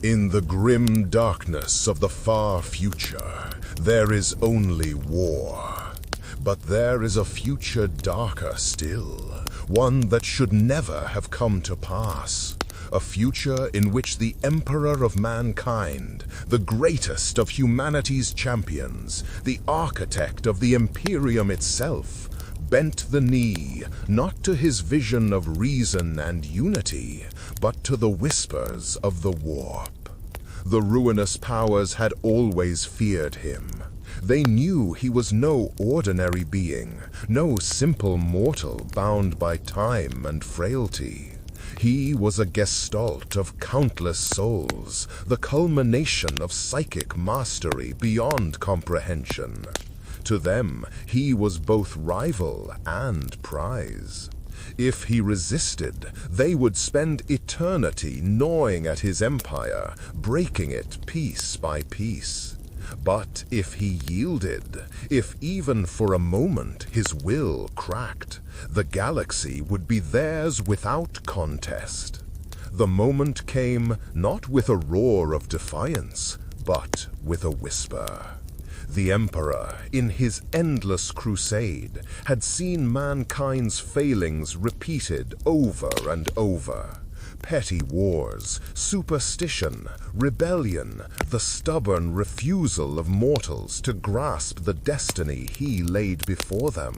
In the grim darkness of the far future, there is only war. But there is a future darker still, one that should never have come to pass. A future in which the Emperor of mankind, the greatest of humanity's champions, the architect of the Imperium itself, bent the knee, not to his vision of reason and unity, but to the whispers of the warp. The ruinous powers had always feared him. They knew he was no ordinary being, no simple mortal bound by time and frailty. He was a gestalt of countless souls, the culmination of psychic mastery beyond comprehension. To them, he was both rival and prize. If he resisted, they would spend eternity gnawing at his empire, breaking it piece by piece. But if he yielded, if even for a moment his will cracked, the galaxy would be theirs without contest. The moment came not with a roar of defiance, but with a whisper. The Emperor, in his endless crusade, had seen mankind's failings repeated over and over. Petty wars, superstition, rebellion, the stubborn refusal of mortals to grasp the destiny he laid before them.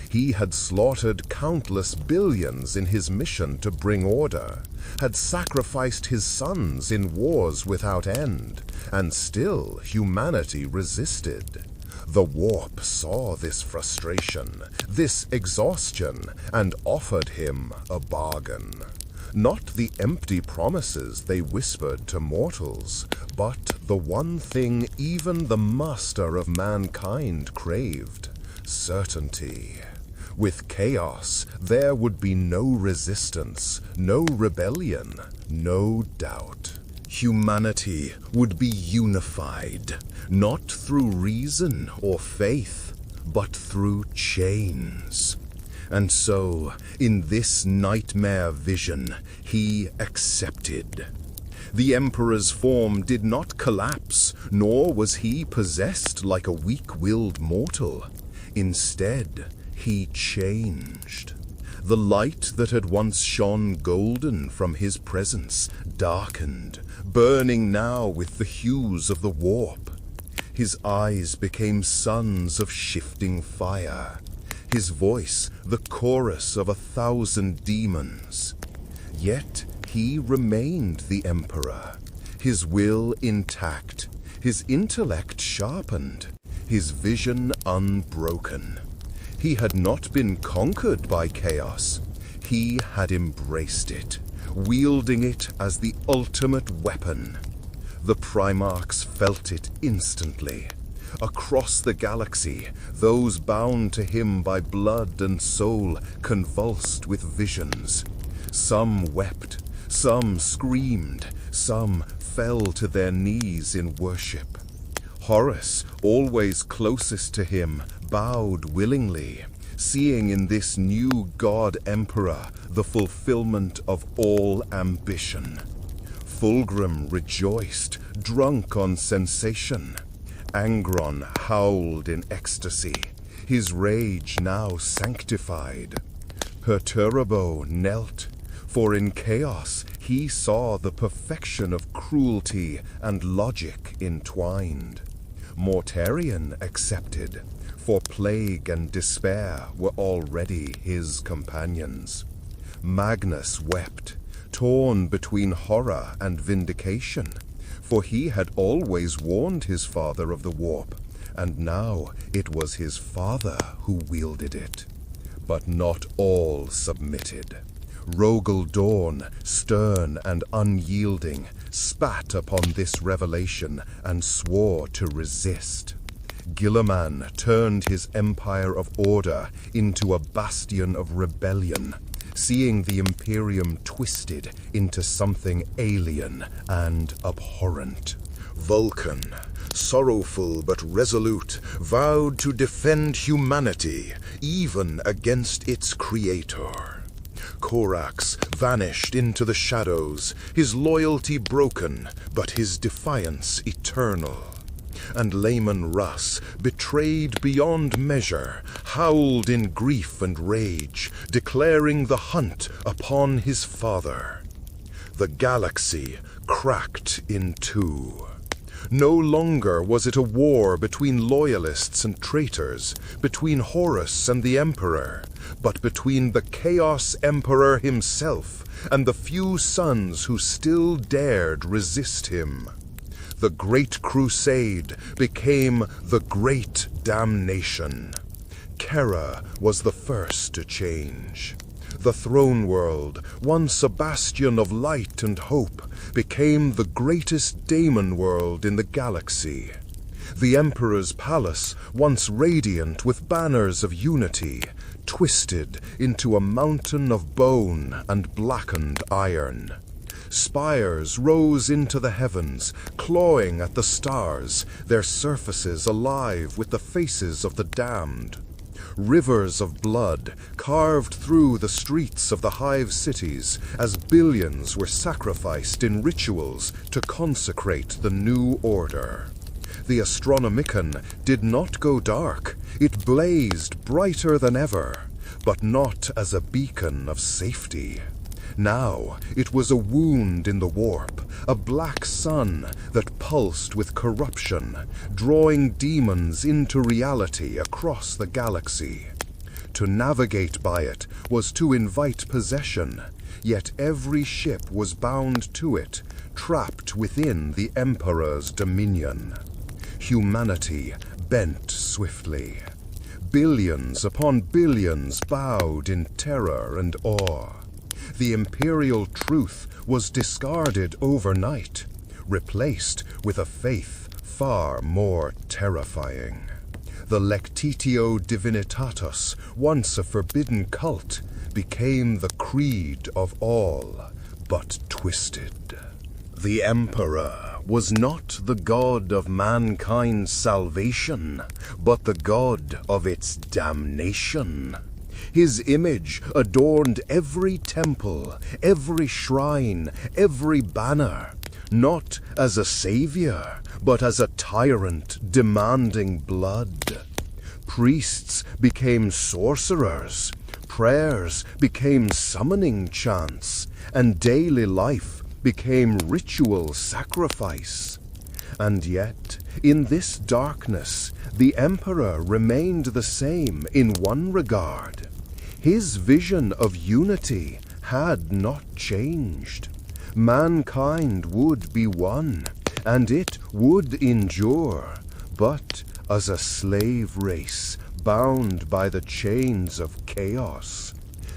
He had slaughtered countless billions in his mission to bring order, had sacrificed his sons in wars without end, and still humanity resisted. The warp saw this frustration, this exhaustion, and offered him a bargain. Not the empty promises they whispered to mortals, but the one thing even the master of mankind craved: certainty. With chaos, there would be no resistance, no rebellion, no doubt. Humanity would be unified, not through reason or faith, but through chains. And so, in this nightmare vision, he accepted. The Emperor's form did not collapse, nor was he possessed like a weak-willed mortal. Instead, he changed. The light that had once shone golden from his presence darkened, burning now with the hues of the warp. His eyes became suns of shifting fire. His voice, the chorus of 1,000 demons. Yet he remained the Emperor, his will intact, his intellect sharpened, his vision unbroken. He had not been conquered by chaos. He had embraced it, wielding it as the ultimate weapon. The Primarchs felt it instantly. Across the galaxy, those bound to him by blood and soul convulsed with visions. Some wept, some screamed, some fell to their knees in worship. Horus, always closest to him, bowed willingly, seeing in this new god-emperor the fulfillment of all ambition. Fulgrim rejoiced, drunk on sensation. Angron howled in ecstasy, his rage now sanctified. Perturabo knelt, for in chaos he saw the perfection of cruelty and logic entwined. Mortarion accepted, for plague and despair were already his companions. Magnus wept, torn between horror and vindication, for he had always warned his father of the warp, and now it was his father who wielded it. But not all submitted. Rogel Dorn, stern and unyielding, spat upon this revelation and swore to resist. Gilliman turned his empire of order into a bastion of rebellion, seeing the Imperium twisted into something alien and abhorrent. Vulcan, sorrowful but resolute, vowed to defend humanity, even against its creator. Korax vanished into the shadows, his loyalty broken, but his defiance eternal. And Layman Russ, betrayed beyond measure, howled in grief and rage, declaring the hunt upon his father. The galaxy cracked in two. No longer was it a war between loyalists and traitors, between Horus and the Emperor, but between the Chaos Emperor himself and the few sons who still dared resist him. The Great Crusade became the Great Damnation. Kera was the first to change. The throne world, once a bastion of light and hope, became the greatest daemon world in the galaxy. The Emperor's palace, once radiant with banners of unity, twisted into a mountain of bone and blackened iron. Spires rose into the heavens, clawing at the stars, their surfaces alive with the faces of the damned. Rivers of blood carved through the streets of the hive cities as billions were sacrificed in rituals to consecrate the new order. The Astronomicon did not go dark. It blazed brighter than ever, but not as a beacon of safety. Now it was a wound in the warp, a black sun that pulsed with corruption, drawing demons into reality across the galaxy. To navigate by it was to invite possession, yet every ship was bound to it, trapped within the Emperor's dominion. Humanity bent swiftly. Billions upon billions bowed in terror and awe. The imperial truth was discarded overnight, replaced with a faith far more terrifying. The Lectitio Divinitatus, once a forbidden cult, became the creed of all, but twisted. The Emperor was not the god of mankind's salvation, but the god of its damnation. His image adorned every temple, every shrine, every banner, not as a savior, but as a tyrant demanding blood. Priests became sorcerers, prayers became summoning chants, and daily life became ritual sacrifice. And yet, in this darkness, the Emperor remained the same in one regard. His vision of unity had not changed. Mankind would be one, and it would endure, but as a slave race bound by the chains of chaos.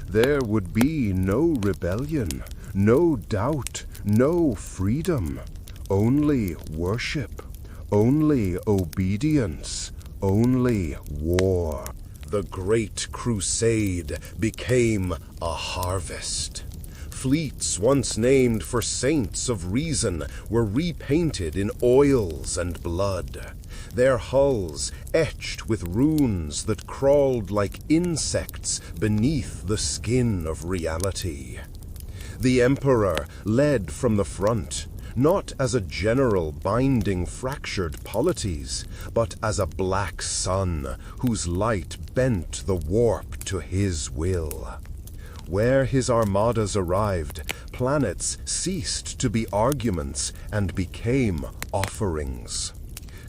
There would be no rebellion, no doubt, no freedom, only worship, only obedience, only war. The Great Crusade became a harvest. Fleets once named for saints of reason were repainted in oils and blood, their hulls etched with runes that crawled like insects beneath the skin of reality. The Emperor led from the front, not as a general binding fractured polities, but as a black sun whose light bent the warp to his will. Where his armadas arrived, planets ceased to be arguments and became offerings.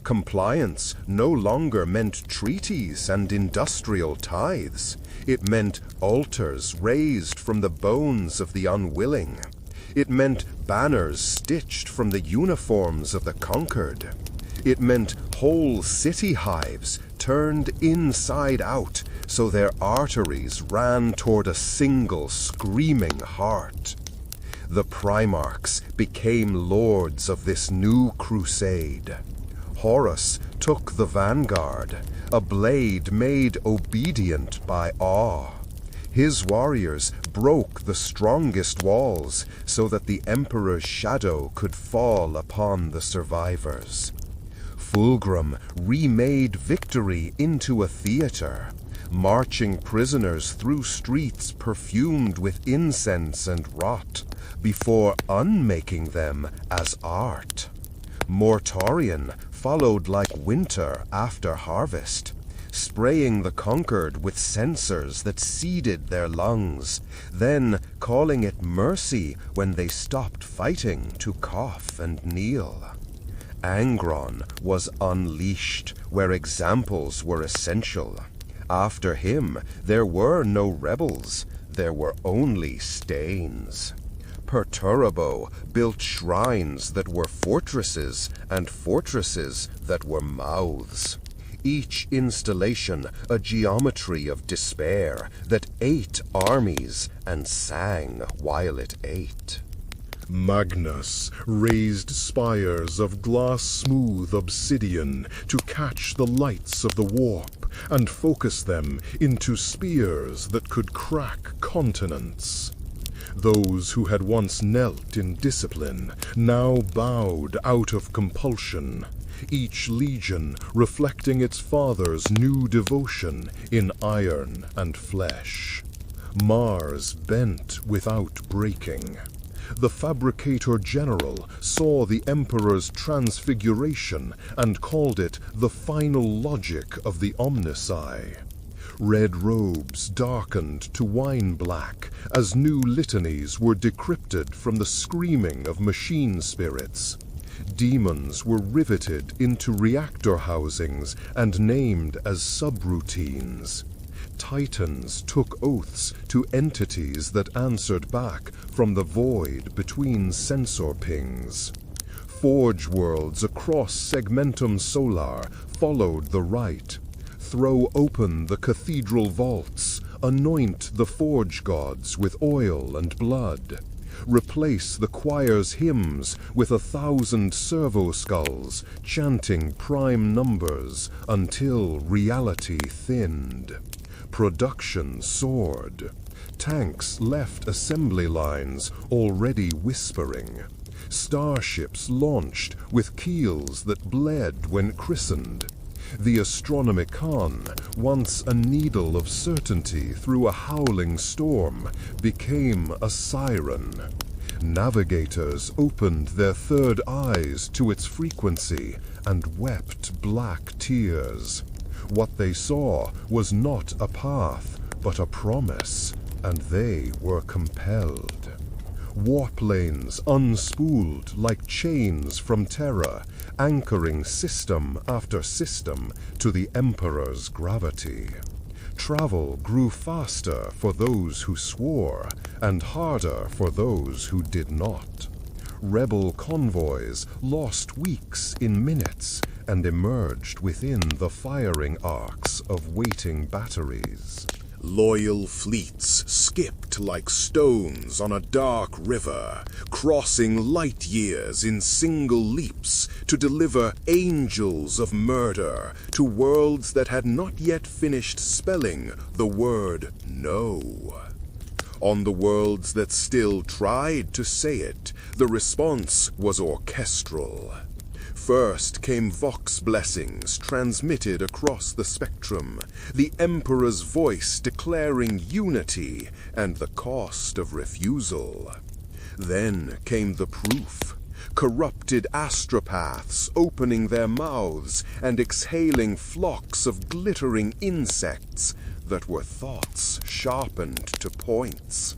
Compliance no longer meant treaties and industrial tithes. It meant altars raised from the bones of the unwilling. It meant banners stitched from the uniforms of the conquered. It meant whole city hives turned inside out so their arteries ran toward a single screaming heart. The Primarchs became lords of this new crusade. Horus took the vanguard, a blade made obedient by awe. His warriors broke the strongest walls so that the Emperor's shadow could fall upon the survivors. Fulgrim remade victory into a theater, marching prisoners through streets perfumed with incense and rot, before unmaking them as art. Mortarion followed like winter after harvest, spraying the conquered with censers that seeded their lungs, then calling it mercy when they stopped fighting to cough and kneel. Angron was unleashed where examples were essential. After him, there were no rebels, there were only stains. Perturabo built shrines that were fortresses, and fortresses that were mouths. Each installation a geometry of despair that ate armies and sang while it ate. Magnus raised spires of glass-smooth obsidian to catch the lights of the warp and focus them into spears that could crack continents. Those who had once knelt in discipline now bowed out of compulsion, each legion reflecting its father's new devotion in iron and flesh. Mars bent without breaking. The Fabricator General saw the Emperor's transfiguration and called it the final logic of the Omnici. Red robes darkened to wine black as new litanies were decrypted from the screaming of machine spirits. Demons were riveted into reactor housings and named as subroutines. Titans took oaths to entities that answered back from the void between sensor pings. Forge worlds across Segmentum Solar followed the rite. Throw open the cathedral vaults, anoint the forge gods with oil and blood. Replace the choir's hymns with 1,000 servo skulls, chanting prime numbers until reality thinned. Production soared. Tanks left assembly lines already whispering. Starships launched with keels that bled when christened. The Astronomicon, once a needle of certainty through a howling storm, became a siren. Navigators opened their third eyes to its frequency and wept black tears. What they saw was not a path, but a promise, and they were compelled. Warp lanes unspooled like chains from Terra, anchoring system after system to the Emperor's gravity. Travel grew faster for those who swore, and harder for those who did not. Rebel convoys lost weeks in minutes and emerged within the firing arcs of waiting batteries. Loyal fleets skipped like stones on a dark river, crossing light years in single leaps to deliver angels of murder to worlds that had not yet finished spelling the word no. On the worlds that still tried to say it, the response was orchestral. First came Vox blessings transmitted across the spectrum, the Emperor's voice declaring unity and the cost of refusal. Then came the proof, corrupted astropaths opening their mouths and exhaling flocks of glittering insects that were thoughts sharpened to points.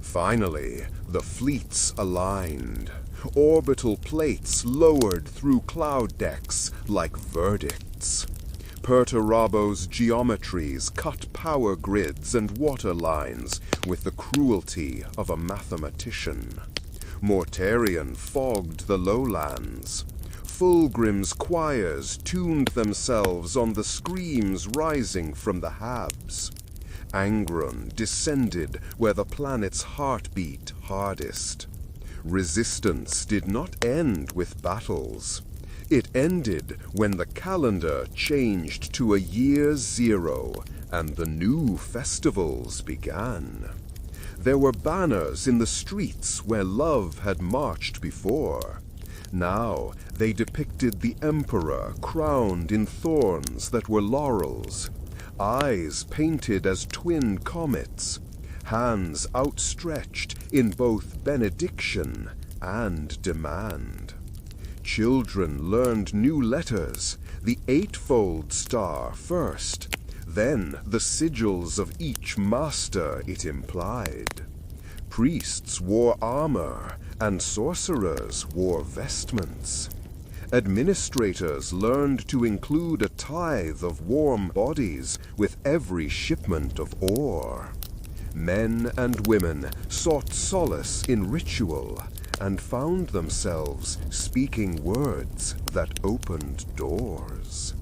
Finally, the fleets aligned. Orbital plates lowered through cloud decks like verdicts. Perturabo's geometries cut power grids and water lines with the cruelty of a mathematician. Mortarion fogged the lowlands. Fulgrim's choirs tuned themselves on the screams rising from the Habs. Angron descended where the planet's heart beat hardest. Resistance did not end with battles. It ended when the calendar changed to a year zero and the new festivals began. There were banners in the streets where love had marched before. Now they depicted the Emperor crowned in thorns that were laurels. eyes painted as twin comets, hands outstretched in both benediction and demand. Children learned new letters, the eightfold star first, then the sigils of each master it implied. Priests wore armor, and sorcerers wore vestments. Administrators learned to include a tithe of warm bodies with every shipment of ore. Men and women sought solace in ritual and found themselves speaking words that opened doors.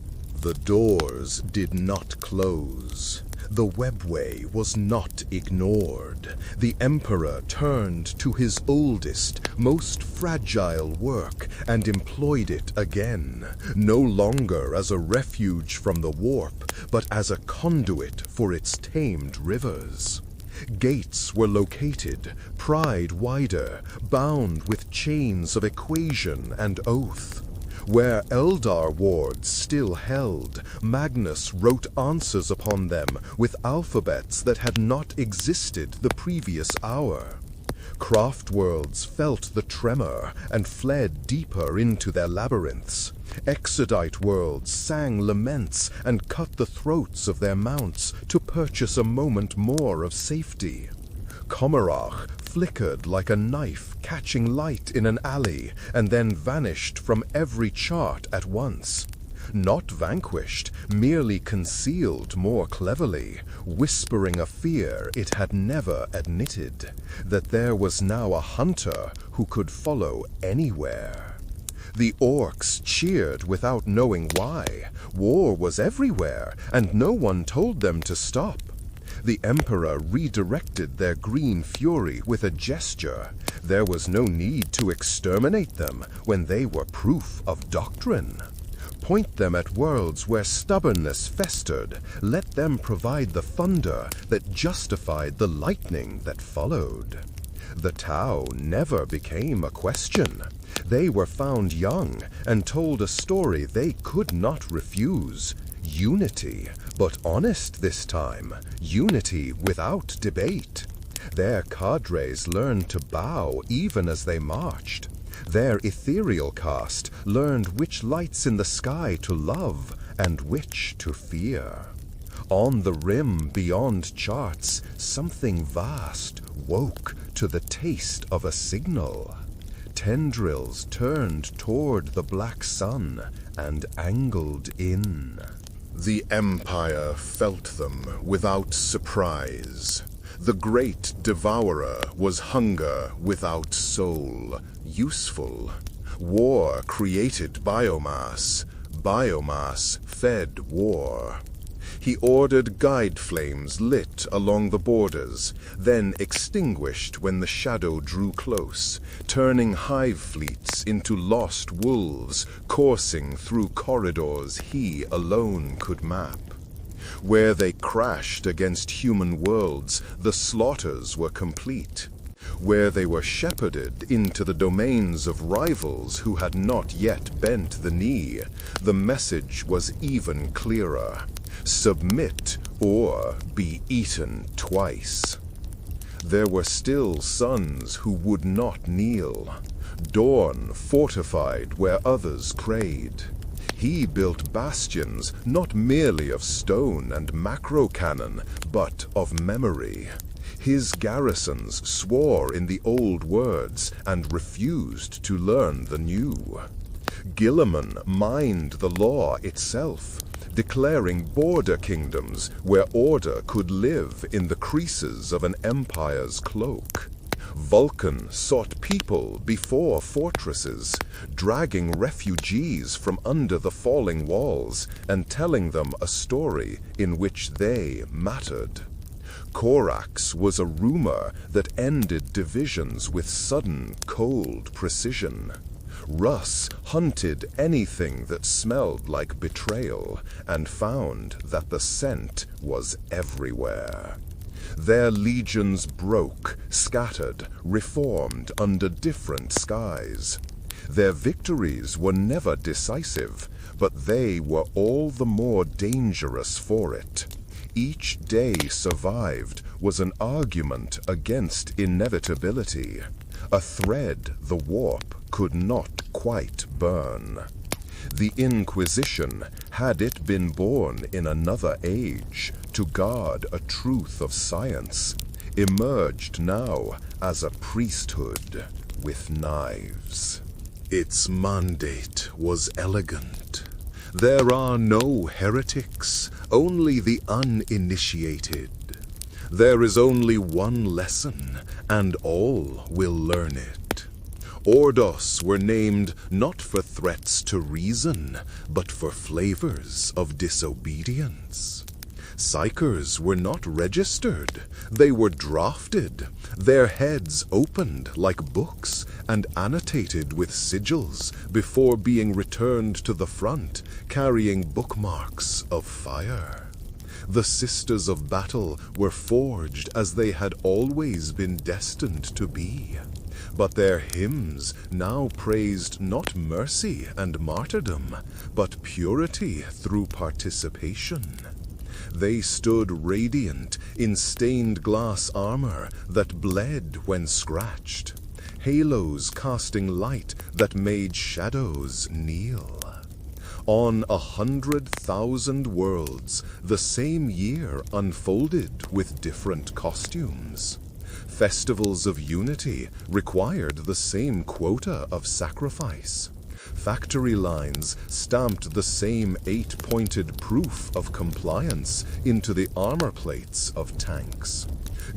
The doors did not close. The webway was not ignored. The Emperor turned to his oldest, most fragile work and employed it again, no longer as a refuge from the warp, but as a conduit for its tamed rivers. Gates were located, pried wider, bound with chains of equation and oath. Where Eldar wards still held, Magnus wrote answers upon them with alphabets that had not existed the previous hour. Craft worlds felt the tremor and fled deeper into their labyrinths. Exodite worlds sang laments and cut the throats of their mounts to purchase a moment more of safety. Komarach flickered like a knife catching light in an alley and then vanished from every chart at once. Not vanquished, merely concealed more cleverly, whispering a fear it had never admitted, that there was now a hunter who could follow anywhere. The orcs cheered without knowing why. War was everywhere, and no one told them to stop. The Emperor redirected their green fury with a gesture. There was no need to exterminate them when they were proof of doctrine. Point them at worlds where stubbornness festered. Let them provide the thunder that justified the lightning that followed. The Tau never became a question. They were found young and told a story they could not refuse. Unity, but honest this time. Unity without debate. Their cadres learned to bow even as they marched. Their ethereal caste learned which lights in the sky to love and which to fear. On the rim beyond charts, something vast woke to the taste of a signal. Tendrils turned toward the black sun and angled in. The Empire felt them without surprise. The great devourer was hunger without soul, useful. War created biomass. Biomass fed war. He ordered guide flames lit along the borders, then extinguished when the shadow drew close, turning hive fleets into lost wolves, coursing through corridors he alone could map. Where they crashed against human worlds, the slaughters were complete. Where they were shepherded into the domains of rivals who had not yet bent the knee, the message was even clearer. Submit or be eaten twice. There were still sons who would not kneel. Dorn fortified where others prayed. He built bastions not merely of stone and macro cannon, but of memory. His garrisons swore in the old words and refused to learn the new. Guilliman mined the law itself, declaring border kingdoms where order could live in the creases of an empire's cloak. Vulcan sought people before fortresses, dragging refugees from under the falling walls and telling them a story in which they mattered. Korax was a rumor that ended divisions with sudden, cold precision. Russ hunted anything that smelled like betrayal and found that the scent was everywhere. Their legions broke, scattered, reformed under different skies. Their victories were never decisive, but they were all the more dangerous for it. Each day survived was an argument against inevitability, a thread the warp could not quite burn. The Inquisition, had it been born in another age to guard a truth of science, emerged now as a priesthood with knives. Its mandate was elegant. There are no heretics, only the uninitiated. There is only one lesson, and all will learn it. Ordos were named not for threats to reason, but for flavors of disobedience. Psychers were not registered, they were drafted, their heads opened like books and annotated with sigils before being returned to the front, carrying bookmarks of fire. The Sisters of Battle were forged as they had always been destined to be, but their hymns now praised not mercy and martyrdom, but purity through participation. They stood radiant in stained glass armor that bled when scratched, halos casting light that made shadows kneel. On 100,000 worlds, the same year unfolded with different costumes. Festivals of unity required the same quota of sacrifice. Factory lines stamped the same 8-pointed proof of compliance into the armor plates of tanks.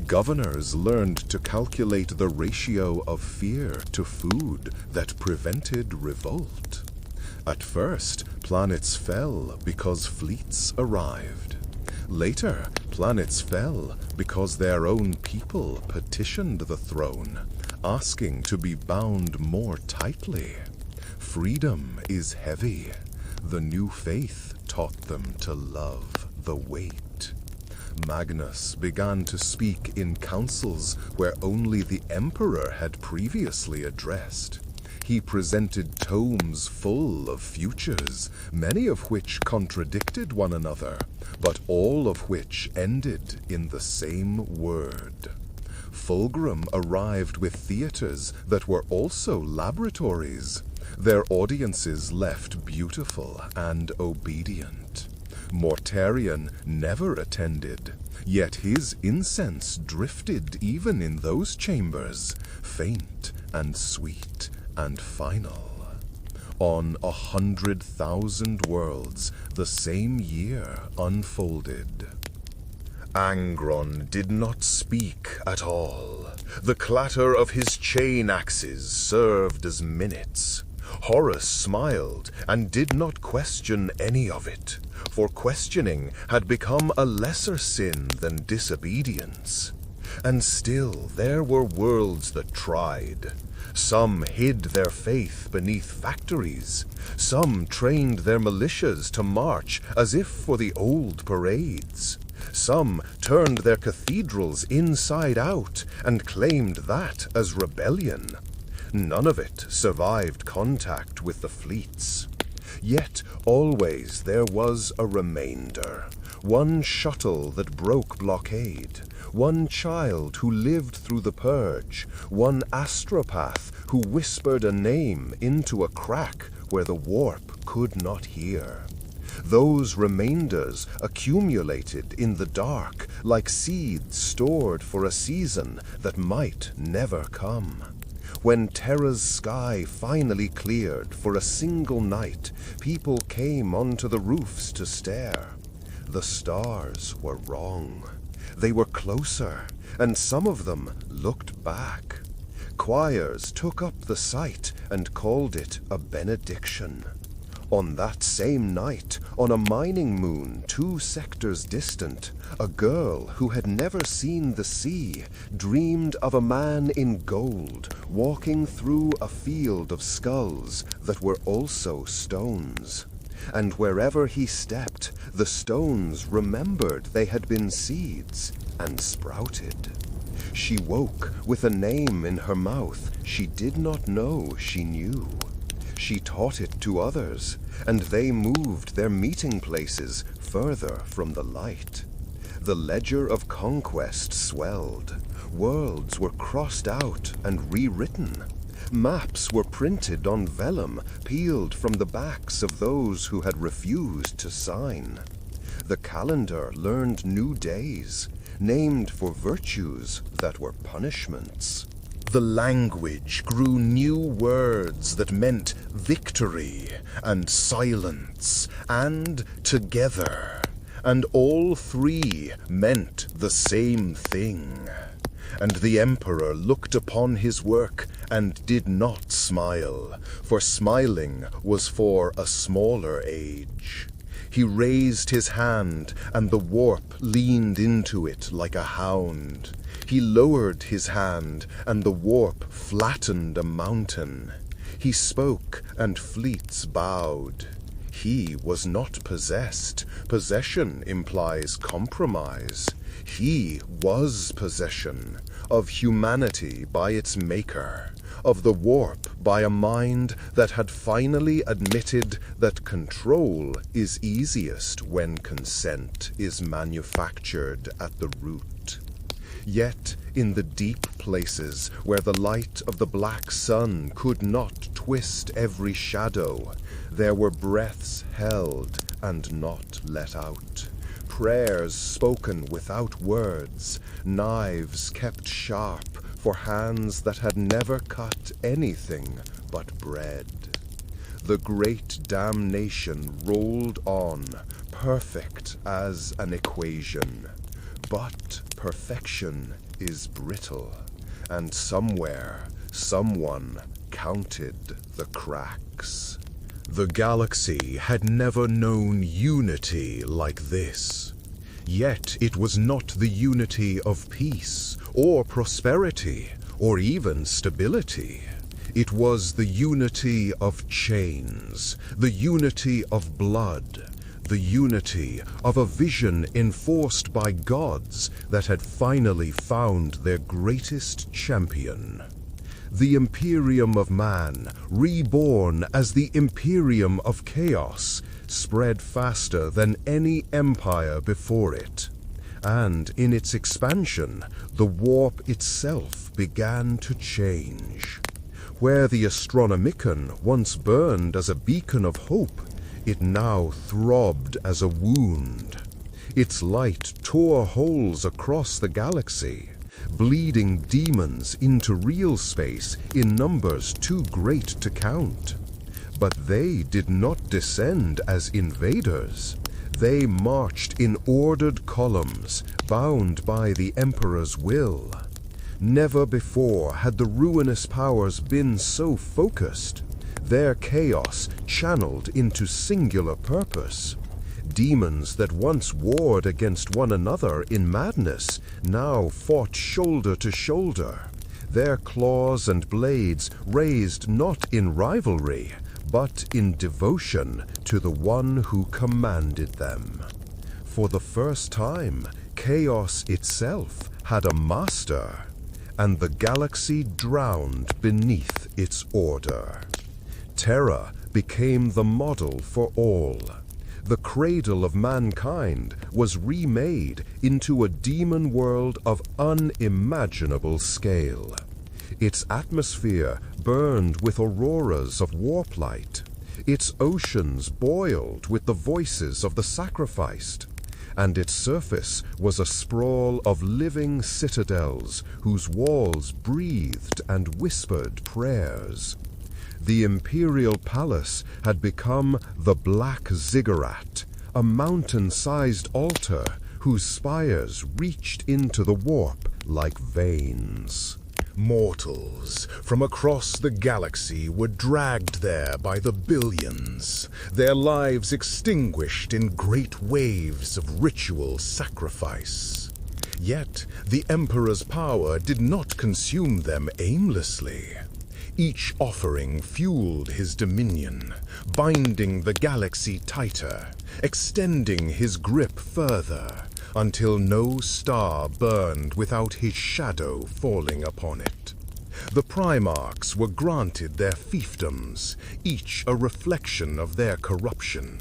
Governors learned to calculate the ratio of fear to food that prevented revolt. At first, planets fell because fleets arrived. Later, planets fell because their own people petitioned the throne, asking to be bound more tightly. Freedom is heavy. The new faith taught them to love the weight. Magnus began to speak in councils where only the emperor had previously addressed. He presented tomes full of futures, many of which contradicted one another, but all of which ended in the same word. Fulgrim arrived with theaters that were also laboratories. Their audiences left beautiful and obedient. Mortarion never attended, yet his incense drifted even in those chambers, faint and sweet and final. On 100,000 worlds, the same year unfolded. Angron did not speak at all. The clatter of his chain axes served as minutes. Horus smiled and did not question any of it, for questioning had become a lesser sin than disobedience. And still there were worlds that tried. Some hid their faith beneath factories. Some trained their militias to march as if for the old parades. Some turned their cathedrals inside out and claimed that as rebellion. None of it survived contact with the fleets. Yet always there was a remainder. One shuttle that broke blockade. One child who lived through the purge. One astropath who whispered a name into a crack where the warp could not hear. Those remainders accumulated in the dark like seeds stored for a season that might never come. When Terra's sky finally cleared for a single night, people came onto the roofs to stare. The stars were wrong. They were closer, and some of them looked back. Choirs took up the sight and called it a benediction. On that same night, on a mining moon 2 sectors distant, a girl who had never seen the sea dreamed of a man in gold walking through a field of skulls that were also stones. And wherever he stepped, the stones remembered they had been seeds and sprouted. She woke with a name in her mouth she did not know she knew. She taught it to others, and they moved their meeting places further from the light. The ledger of conquest swelled. Worlds were crossed out and rewritten. Maps were printed on vellum, peeled from the backs of those who had refused to sign. The calendar learned new days, named for virtues that were punishments. The language grew new words that meant victory and silence and together, and all three meant the same thing. And the emperor looked upon his work and did not smile, for smiling was for a smaller age. He raised his hand, and the warp leaned into it like a hound. He lowered his hand, and the warp flattened a mountain. He spoke, and fleets bowed. He was not possessed. Possession implies compromise. He was possession of humanity by its maker, of the warp by a mind that had finally admitted that control is easiest when consent is manufactured at the root. Yet, in the deep places where the light of the black sun could not twist every shadow, there were breaths held and not let out. Prayers spoken without words, knives kept sharp for hands that had never cut anything but bread. The great damnation rolled on, perfect as an equation. But perfection is brittle, and somewhere, someone counted the cracks. The galaxy had never known unity like this. Yet it was not the unity of peace, or prosperity, or even stability. It was the unity of chains, the unity of blood, the unity of a vision enforced by gods that had finally found their greatest champion. The Imperium of Man, reborn as the Imperium of Chaos, spread faster than any empire before it. And in its expansion, the warp itself began to change. Where the Astronomicon once burned as a beacon of hope, it now throbbed as a wound. Its light tore holes across the galaxy, bleeding demons into real space in numbers too great to count. But they did not descend as invaders. They marched in ordered columns, bound by the Emperor's will. Never before had the ruinous powers been so focused, their chaos channeled into singular purpose. Demons that once warred against one another in madness now fought shoulder to shoulder, their claws and blades raised not in rivalry, but in devotion to the one who commanded them. For the first time, chaos itself had a master, and the galaxy drowned beneath its order. Terra became the model for all. The cradle of mankind was remade into a demon world of unimaginable scale. Its atmosphere burned with auroras of warp light. Its oceans boiled with the voices of the sacrificed. And its surface was a sprawl of living citadels whose walls breathed and whispered prayers. The imperial palace had become the Black Ziggurat, a mountain-sized altar whose spires reached into the warp like veins. Mortals from across the galaxy were dragged there by the billions, their lives extinguished in great waves of ritual sacrifice. Yet the Emperor's power did not consume them aimlessly. Each offering fueled his dominion, binding the galaxy tighter, extending his grip further, until no star burned without his shadow falling upon it. The Primarchs were granted their fiefdoms, each a reflection of their corruption.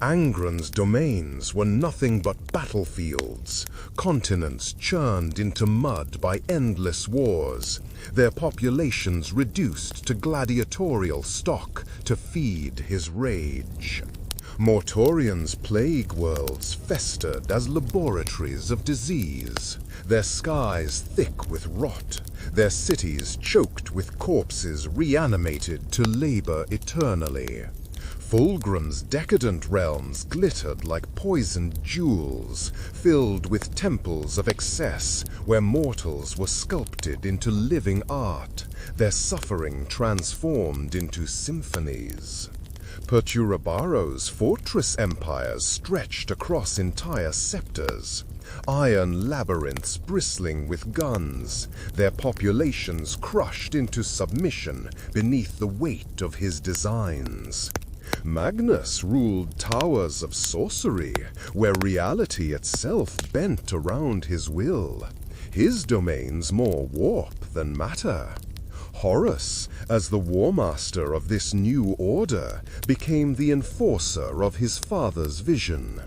Angron's domains were nothing but battlefields, continents churned into mud by endless wars, their populations reduced to gladiatorial stock to feed his rage. Mortorian's plague worlds festered as laboratories of disease, their skies thick with rot, their cities choked with corpses reanimated to labor eternally. Fulgrim's decadent realms glittered like poisoned jewels, filled with temples of excess where mortals were sculpted into living art, their suffering transformed into symphonies. Perturabaro's fortress empires stretched across entire scepters, iron labyrinths bristling with guns, their populations crushed into submission beneath the weight of his designs. Magnus ruled towers of sorcery, where reality itself bent around his will, his domains more warp than matter. Horus, as the warmaster of this new order, became the enforcer of his father's vision.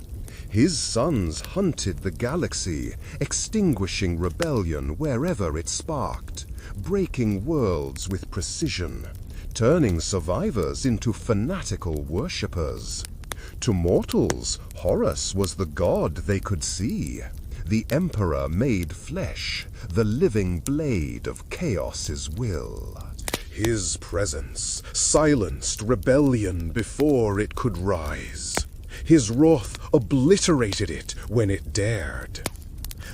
His sons hunted the galaxy, extinguishing rebellion wherever it sparked, breaking worlds with precision, turning survivors into fanatical worshippers. To mortals, Horus was the god they could see, the emperor made flesh, the living blade of chaos's will. His presence silenced rebellion before it could rise. His wrath obliterated it when it dared.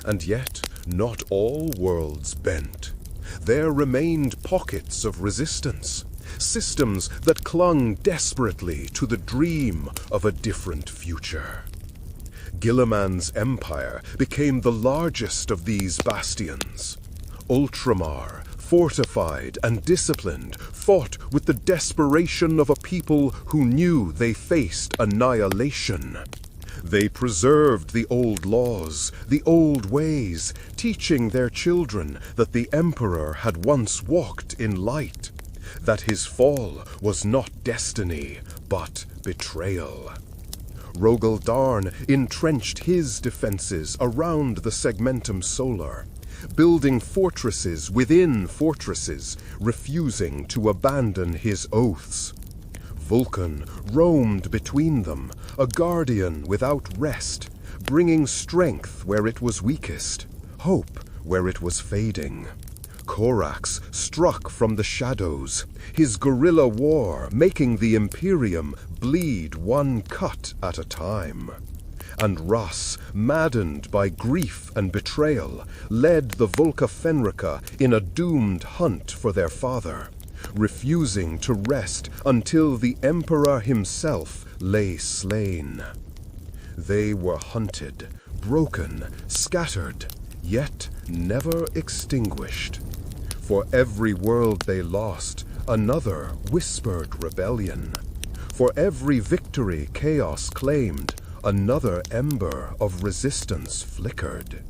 And yet, not all worlds bent. There remained pockets of resistance, systems that clung desperately to the dream of a different future. Gilliman's empire became the largest of these bastions. Ultramar, fortified and disciplined, fought with the desperation of a people who knew they faced annihilation. They preserved the old laws, the old ways, teaching their children that the Emperor had once walked in light, that his fall was not destiny, but betrayal. Rogel Darn entrenched his defenses around the Segmentum Solar, building fortresses within fortresses, refusing to abandon his oaths. Vulcan roamed between them, a guardian without rest, bringing strength where it was weakest, hope where it was fading. Korax struck from the shadows, his guerrilla war making the Imperium bleed one cut at a time. And Russ, maddened by grief and betrayal, led the Volca Fenrica in a doomed hunt for their father, refusing to rest until the Emperor himself lay slain. They were hunted, broken, scattered, yet never extinguished. For every world they lost, another whispered rebellion. For every victory chaos claimed, another ember of resistance flickered.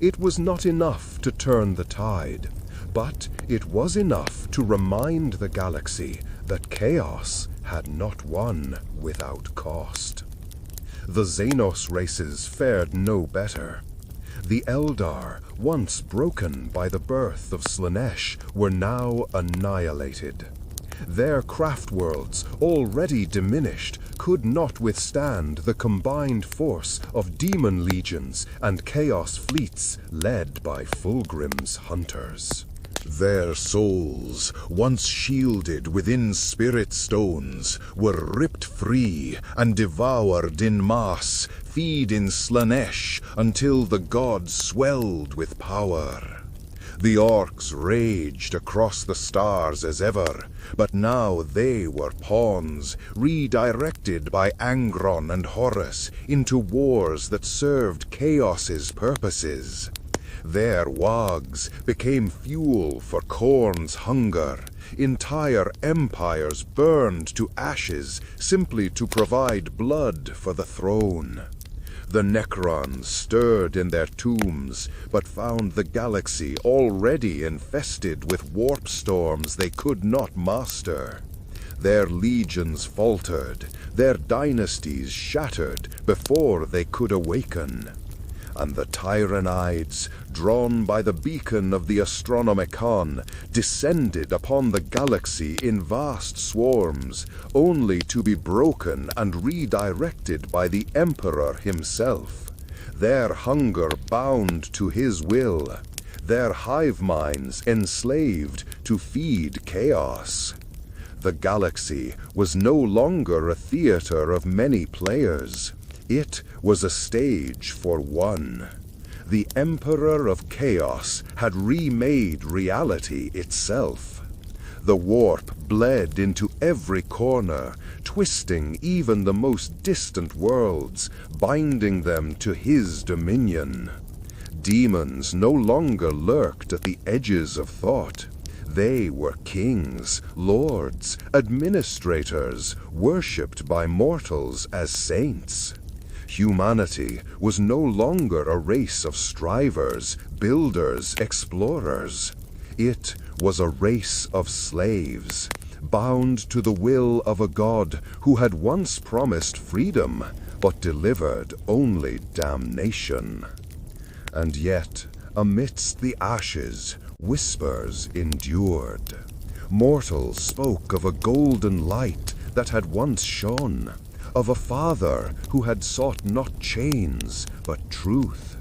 It was not enough to turn the tide, but it was enough to remind the galaxy that chaos had not won without cost. The Xenos races fared no better. The Eldar, once broken by the birth of Slaanesh, were now annihilated. Their craft worlds, already diminished, could not withstand the combined force of demon legions and chaos fleets led by Fulgrim's hunters. Their souls, once shielded within spirit stones, were ripped free and devoured in mass, feed in Slaanesh until the gods swelled with power. The orcs raged across the stars as ever, but now they were pawns, redirected by Angron and Horus into wars that served Chaos's purposes. Their wogs became fuel for Khorne's hunger. Entire empires burned to ashes simply to provide blood for the throne. The Necrons stirred in their tombs, but found the galaxy already infested with warp storms they could not master. Their legions faltered, their dynasties shattered before they could awaken. And the Tyranids, drawn by the beacon of the Astronomicon, descended upon the galaxy in vast swarms, only to be broken and redirected by the Emperor himself, their hunger bound to his will, their hive minds enslaved to feed chaos. The galaxy was no longer a theater of many players. It was a stage for one. The Emperor of Chaos had remade reality itself. The warp bled into every corner, twisting even the most distant worlds, binding them to his dominion. Demons no longer lurked at the edges of thought. They were kings, lords, administrators, worshipped by mortals as saints. Humanity was no longer a race of strivers, builders, explorers. It was a race of slaves, bound to the will of a god who had once promised freedom, but delivered only damnation. And yet, amidst the ashes, whispers endured. Mortals spoke of a golden light that had once shone, of a father who had sought not chains, but truth.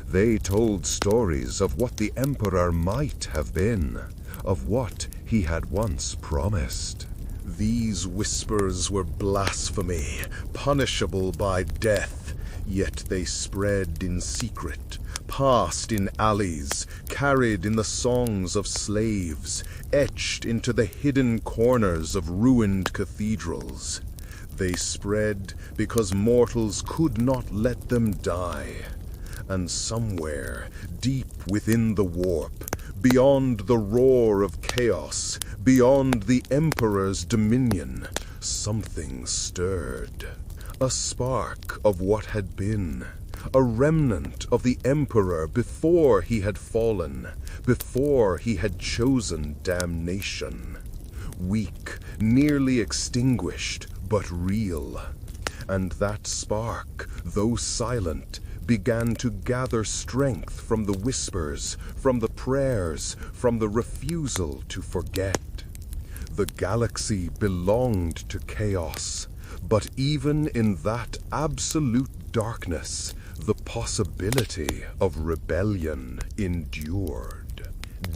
They told stories of what the Emperor might have been, of what he had once promised. These whispers were blasphemy, punishable by death, yet they spread in secret, passed in alleys, carried in the songs of slaves, etched into the hidden corners of ruined cathedrals. They spread because mortals could not let them die. And somewhere, deep within the warp, beyond the roar of chaos, beyond the Emperor's dominion, something stirred. A spark of what had been. A remnant of the Emperor before he had fallen, before he had chosen damnation. Weak, nearly extinguished, but real. And that spark, though silent, began to gather strength from the whispers, from the prayers, from the refusal to forget. The galaxy belonged to chaos, but even in that absolute darkness, the possibility of rebellion endured.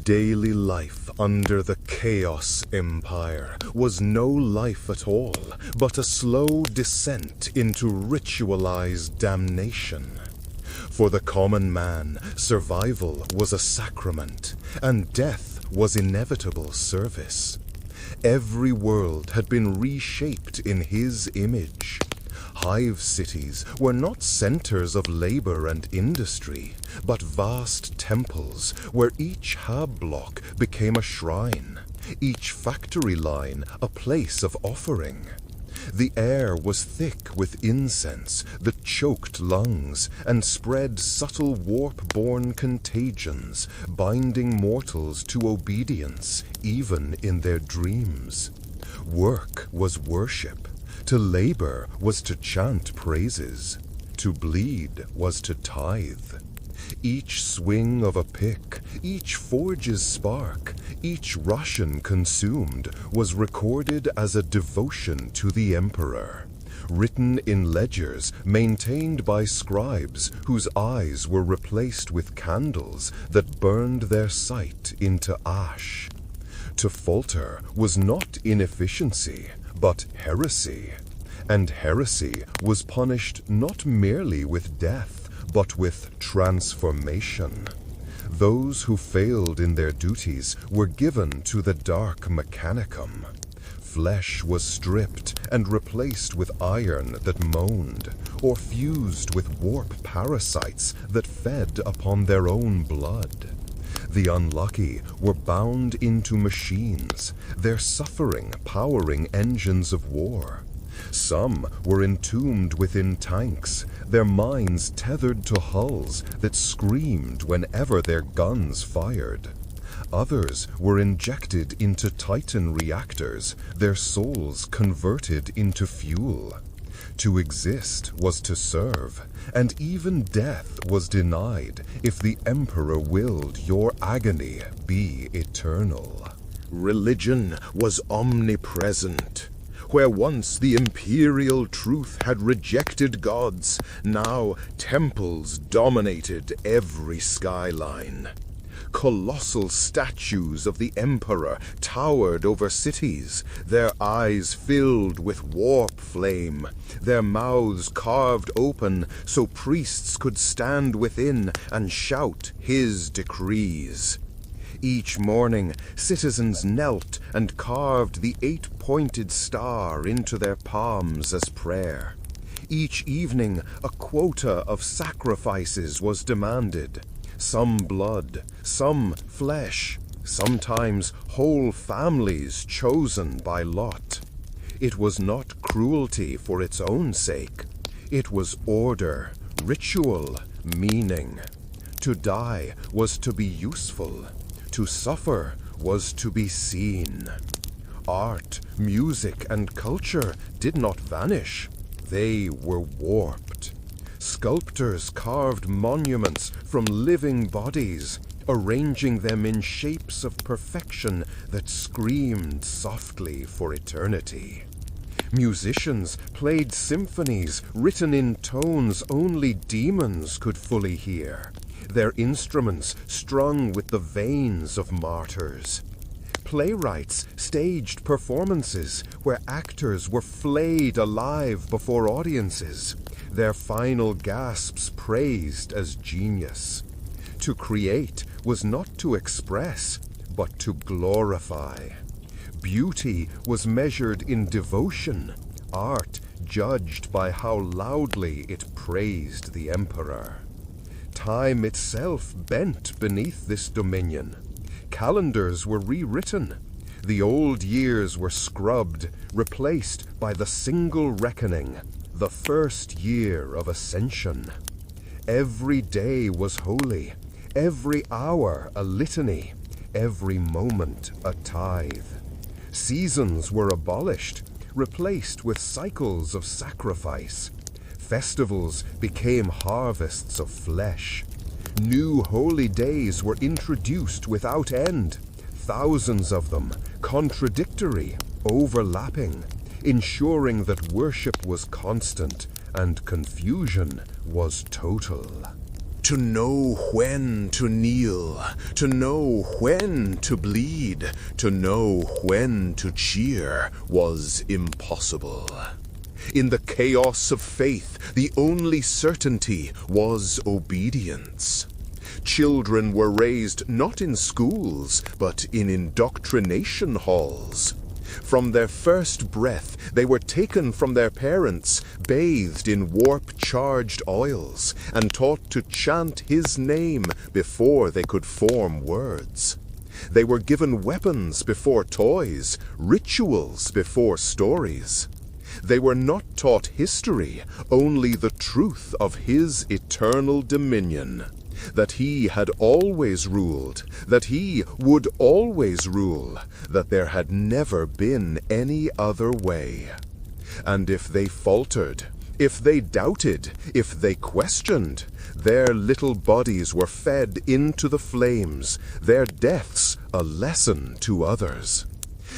Daily life under the Chaos Empire was no life at all, but a slow descent into ritualized damnation. For the common man, survival was a sacrament, and death was inevitable service. Every world had been reshaped in his image. Hive cities were not centers of labor and industry, but vast temples where each hab block became a shrine, each factory line a place of offering. The air was thick with incense that choked lungs and spread subtle warp-borne contagions, binding mortals to obedience even in their dreams. Work was worship. To labor was to chant praises. To bleed was to tithe. Each swing of a pick, each forge's spark, each ration consumed was recorded as a devotion to the Emperor, written in ledgers maintained by scribes whose eyes were replaced with candles that burned their sight into ash. To falter was not inefficiency, but heresy, and heresy was punished not merely with death, but with transformation. Those who failed in their duties were given to the dark mechanicum. Flesh was stripped and replaced with iron that moaned, or fused with warp parasites that fed upon their own blood. The unlucky were bound into machines, their suffering powering engines of war. Some were entombed within tanks, their minds tethered to hulls that screamed whenever their guns fired. Others were injected into Titan reactors, their souls converted into fuel. To exist was to serve, and even death was denied if the Emperor willed your agony be eternal. Religion was omnipresent. Where once the imperial truth had rejected gods, now temples dominated every skyline. Colossal statues of the Emperor towered over cities, their eyes filled with warp flame, their mouths carved open so priests could stand within and shout his decrees. Each morning, citizens knelt and carved the 8-pointed star into their palms as prayer. Each evening, a quota of sacrifices was demanded. Some blood, some flesh, sometimes whole families chosen by lot. It was not cruelty for its own sake. It was order, ritual, meaning. To die was to be useful. To suffer was to be seen. Art, music, and culture did not vanish. They were warped. Sculptors carved monuments from living bodies, arranging them in shapes of perfection that screamed softly for eternity. Musicians played symphonies written in tones only demons could fully hear, their instruments strung with the veins of martyrs. Playwrights staged performances where actors were flayed alive before audiences, their final gasps praised as genius. To create was not to express, but to glorify. Beauty was measured in devotion, art judged by how loudly it praised the Emperor. Time itself bent beneath this dominion. Calendars were rewritten. The old years were scrubbed, replaced by the single reckoning, the first year of ascension. Every day was holy, every hour a litany, every moment a tithe. Seasons were abolished, replaced with cycles of sacrifice. Festivals became harvests of flesh. New holy days were introduced without end, thousands of them, contradictory, overlapping, ensuring that worship was constant and confusion was total. To know when to kneel, to know when to bleed, to know when to cheer was impossible. In the chaos of faith, the only certainty was obedience. Children were raised not in schools, but in indoctrination halls. From their first breath, they were taken from their parents, bathed in warp-charged oils, and taught to chant his name before they could form words. They were given weapons before toys, rituals before stories. They were not taught history, only the truth of his eternal dominion. That he had always ruled, that he would always rule, that there had never been any other way. And if they faltered, if they doubted, if they questioned, their little bodies were fed into the flames, their deaths a lesson to others.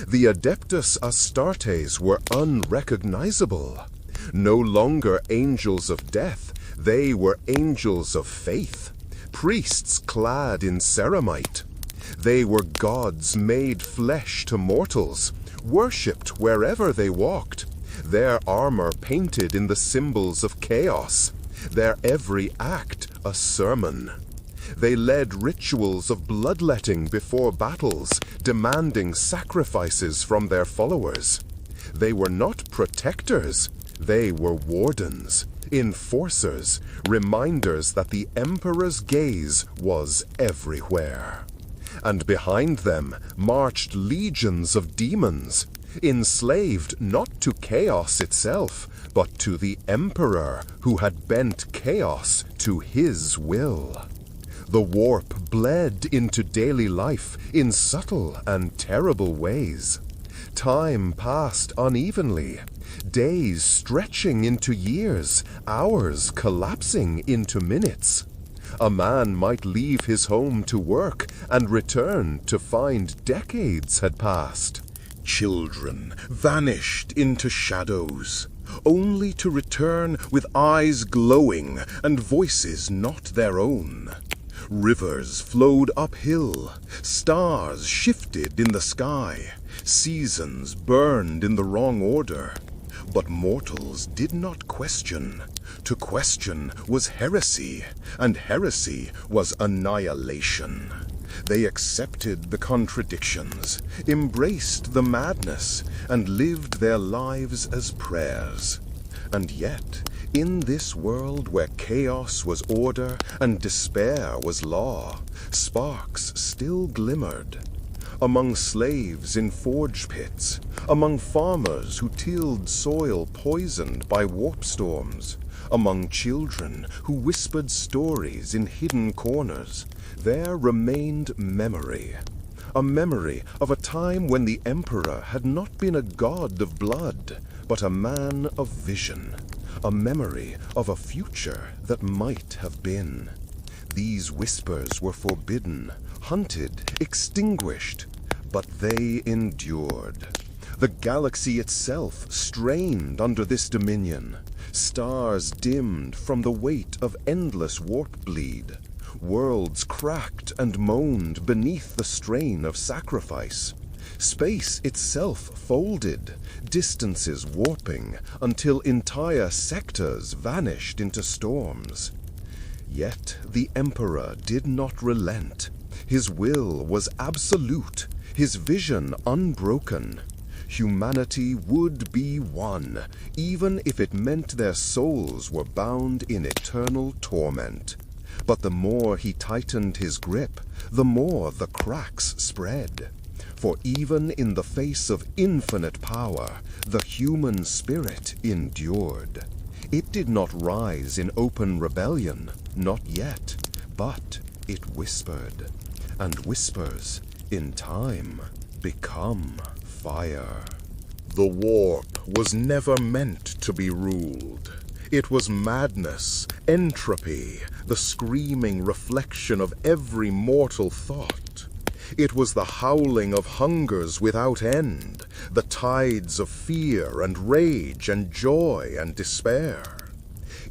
The Adeptus Astartes were unrecognizable. No longer angels of death, they were angels of faith. Priests clad in ceramite. They were gods made flesh to mortals, worshipped wherever they walked, their armor painted in the symbols of chaos, their every act a sermon. They led rituals of bloodletting before battles, demanding sacrifices from their followers. They were not protectors, they were wardens. Enforcers, reminders that the Emperor's gaze was everywhere. And behind them marched legions of demons, enslaved not to chaos itself, but to the Emperor who had bent chaos to his will. The warp bled into daily life in subtle and terrible ways. Time passed unevenly, days stretching into years, hours collapsing into minutes. A man might leave his home to work and return to find decades had passed. Children vanished into shadows, only to return with eyes glowing and voices not their own. Rivers flowed uphill, stars shifted in the sky, seasons burned in the wrong order. But mortals did not question. To question was heresy, and heresy was annihilation. They accepted the contradictions, embraced the madness, and lived their lives as prayers. And yet, in this world where chaos was order and despair was law, sparks still glimmered. Among slaves in forge pits, among farmers who tilled soil poisoned by warp storms, among children who whispered stories in hidden corners, there remained memory. A memory of a time when the Emperor had not been a god of blood, but a man of vision. A memory of a future that might have been. These whispers were forbidden, hunted, extinguished, but they endured. The galaxy itself strained under this dominion. Stars dimmed from the weight of endless warp bleed. Worlds cracked and moaned beneath the strain of sacrifice. Space itself folded, distances warping, until entire sectors vanished into storms. Yet the Emperor did not relent. His will was absolute, his vision unbroken. Humanity would be one, even if it meant their souls were bound in eternal torment. But the more he tightened his grip, the more the cracks spread. For even in the face of infinite power, the human spirit endured. It did not rise in open rebellion, not yet, but it whispered. And whispers, in time, become fire. The warp was never meant to be ruled. It was madness, entropy, the screaming reflection of every mortal thought. It was the howling of hungers without end, the tides of fear and rage and joy and despair.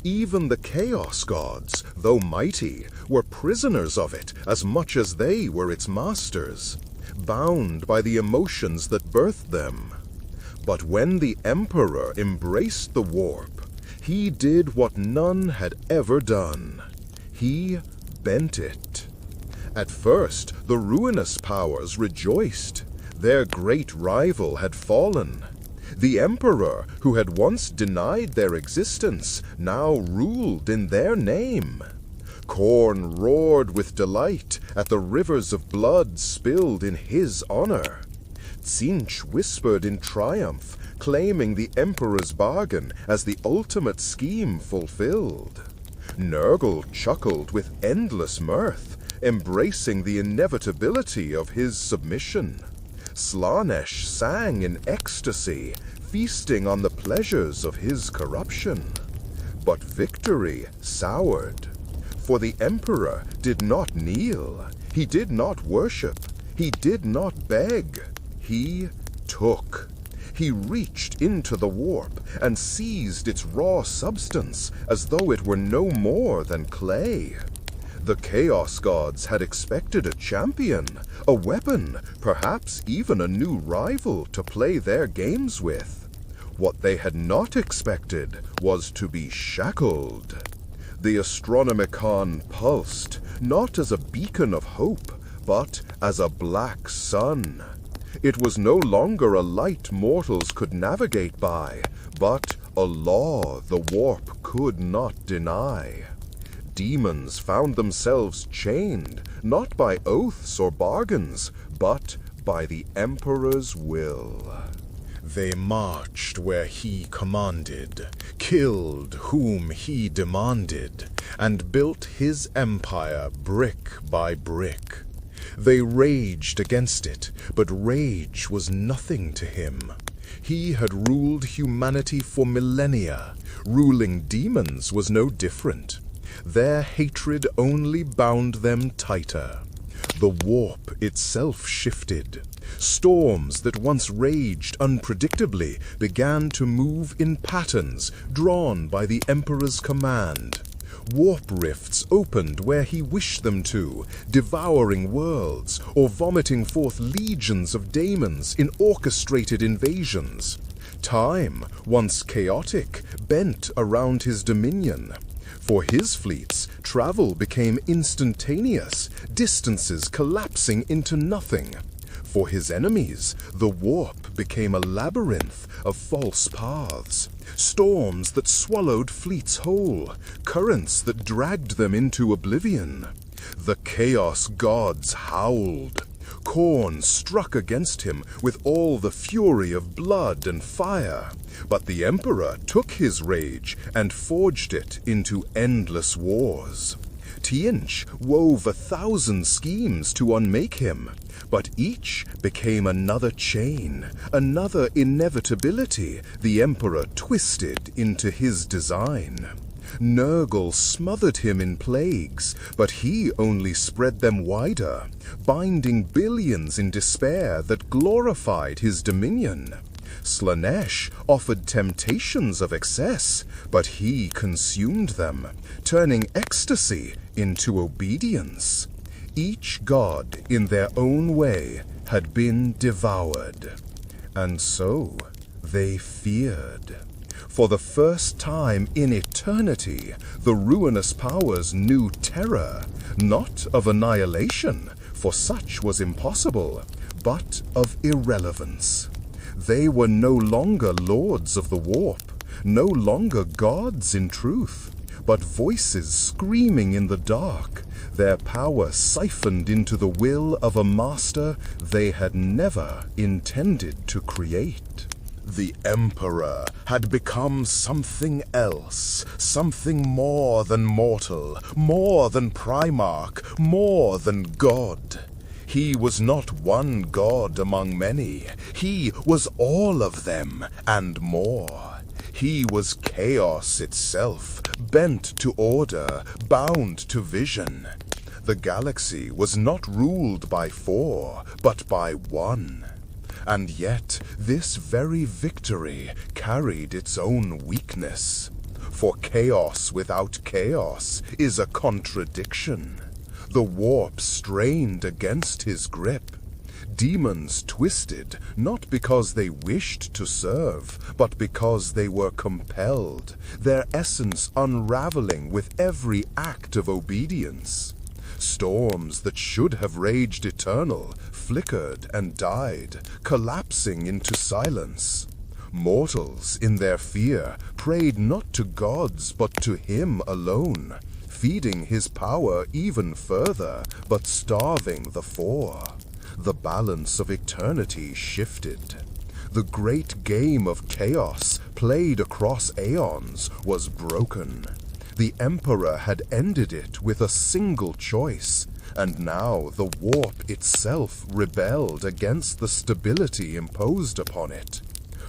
Even the Chaos Gods, though mighty, were prisoners of it as much as they were its masters, bound by the emotions that birthed them. But when the Emperor embraced the warp, he did what none had ever done. He bent it. At first, the ruinous powers rejoiced. Their great rival had fallen. The Emperor, who had once denied their existence, now ruled in their name. Khorne roared with delight at the rivers of blood spilled in his honor. Tzeentch whispered in triumph, claiming the Emperor's bargain as the ultimate scheme fulfilled. Nurgle chuckled with endless mirth, embracing the inevitability of his submission. Slaanesh sang in ecstasy, feasting on the pleasures of his corruption. But victory soured. For the Emperor did not kneel, he did not worship, he did not beg, he took. He reached into the warp and seized its raw substance as though it were no more than clay. The Chaos Gods had expected a champion, a weapon, perhaps even a new rival to play their games with. What they had not expected was to be shackled. The Astronomicon pulsed, not as a beacon of hope, but as a black sun. It was no longer a light mortals could navigate by, but a law the warp could not deny. Demons found themselves chained, not by oaths or bargains, but by the Emperor's will. They marched where he commanded, killed whom he demanded, and built his empire brick by brick. They raged against it, but rage was nothing to him. He had ruled humanity for millennia. Ruling demons was no different. Their hatred only bound them tighter. The warp itself shifted. Storms that once raged unpredictably began to move in patterns drawn by the Emperor's command. Warp rifts opened where he wished them to, devouring worlds or vomiting forth legions of daemons in orchestrated invasions. Time, once chaotic, bent around his dominion. For his fleets, travel became instantaneous, distances collapsing into nothing. For his enemies, the warp became a labyrinth of false paths, storms that swallowed fleets whole, currents that dragged them into oblivion. The chaos gods howled. Khorne struck against him with all the fury of blood and fire, but the Emperor took his rage and forged it into endless wars. Tiinch wove 1,000 schemes to unmake him, but each became another chain, another inevitability the Emperor twisted into his design. Nurgle smothered him in plagues, but he only spread them wider, binding billions in despair that glorified his dominion. Slaanesh offered temptations of excess, but he consumed them, turning ecstasy into obedience. Each god, in their own way, had been devoured. And so they feared. For the first time in eternity, the ruinous powers knew terror, not of annihilation, for such was impossible, but of irrelevance. They were no longer lords of the warp, no longer gods in truth, but voices screaming in the dark, their power siphoned into the will of a master they had never intended to create. The Emperor had become something else, something more than mortal, more than Primarch, more than God. He was not one god among many. He was all of them and more. He was chaos itself, bent to order, bound to vision. The galaxy was not ruled by 4, but by 1. And yet, this very victory carried its own weakness. For chaos without chaos is a contradiction. The warp strained against his grip. Demons twisted, not because they wished to serve, but because they were compelled, their essence unraveling with every act of obedience. Storms that should have raged eternal flickered and died, collapsing into silence. Mortals, in their fear, prayed not to gods but to him alone, feeding his power even further, but starving the 4. The balance of eternity shifted. The great game of chaos, played across aeons, was broken. The Emperor had ended it with a single choice, and now the warp itself rebelled against the stability imposed upon it.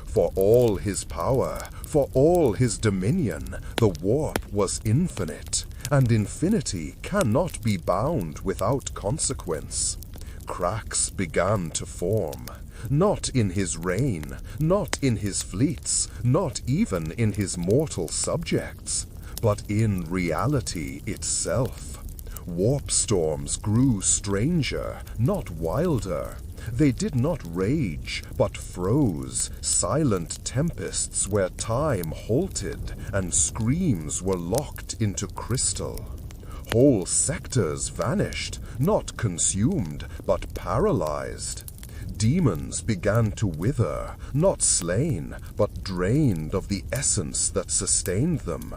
For all his power, for all his dominion, the warp was infinite, and infinity cannot be bound without consequence. Cracks began to form, not in his reign, not in his fleets, not even in his mortal subjects, but in reality itself. Warp storms grew stranger, not wilder. They did not rage, but froze, silent tempests where time halted and screams were locked into crystal. Whole sectors vanished, not consumed, but paralyzed. Demons began to wither, not slain, but drained of the essence that sustained them.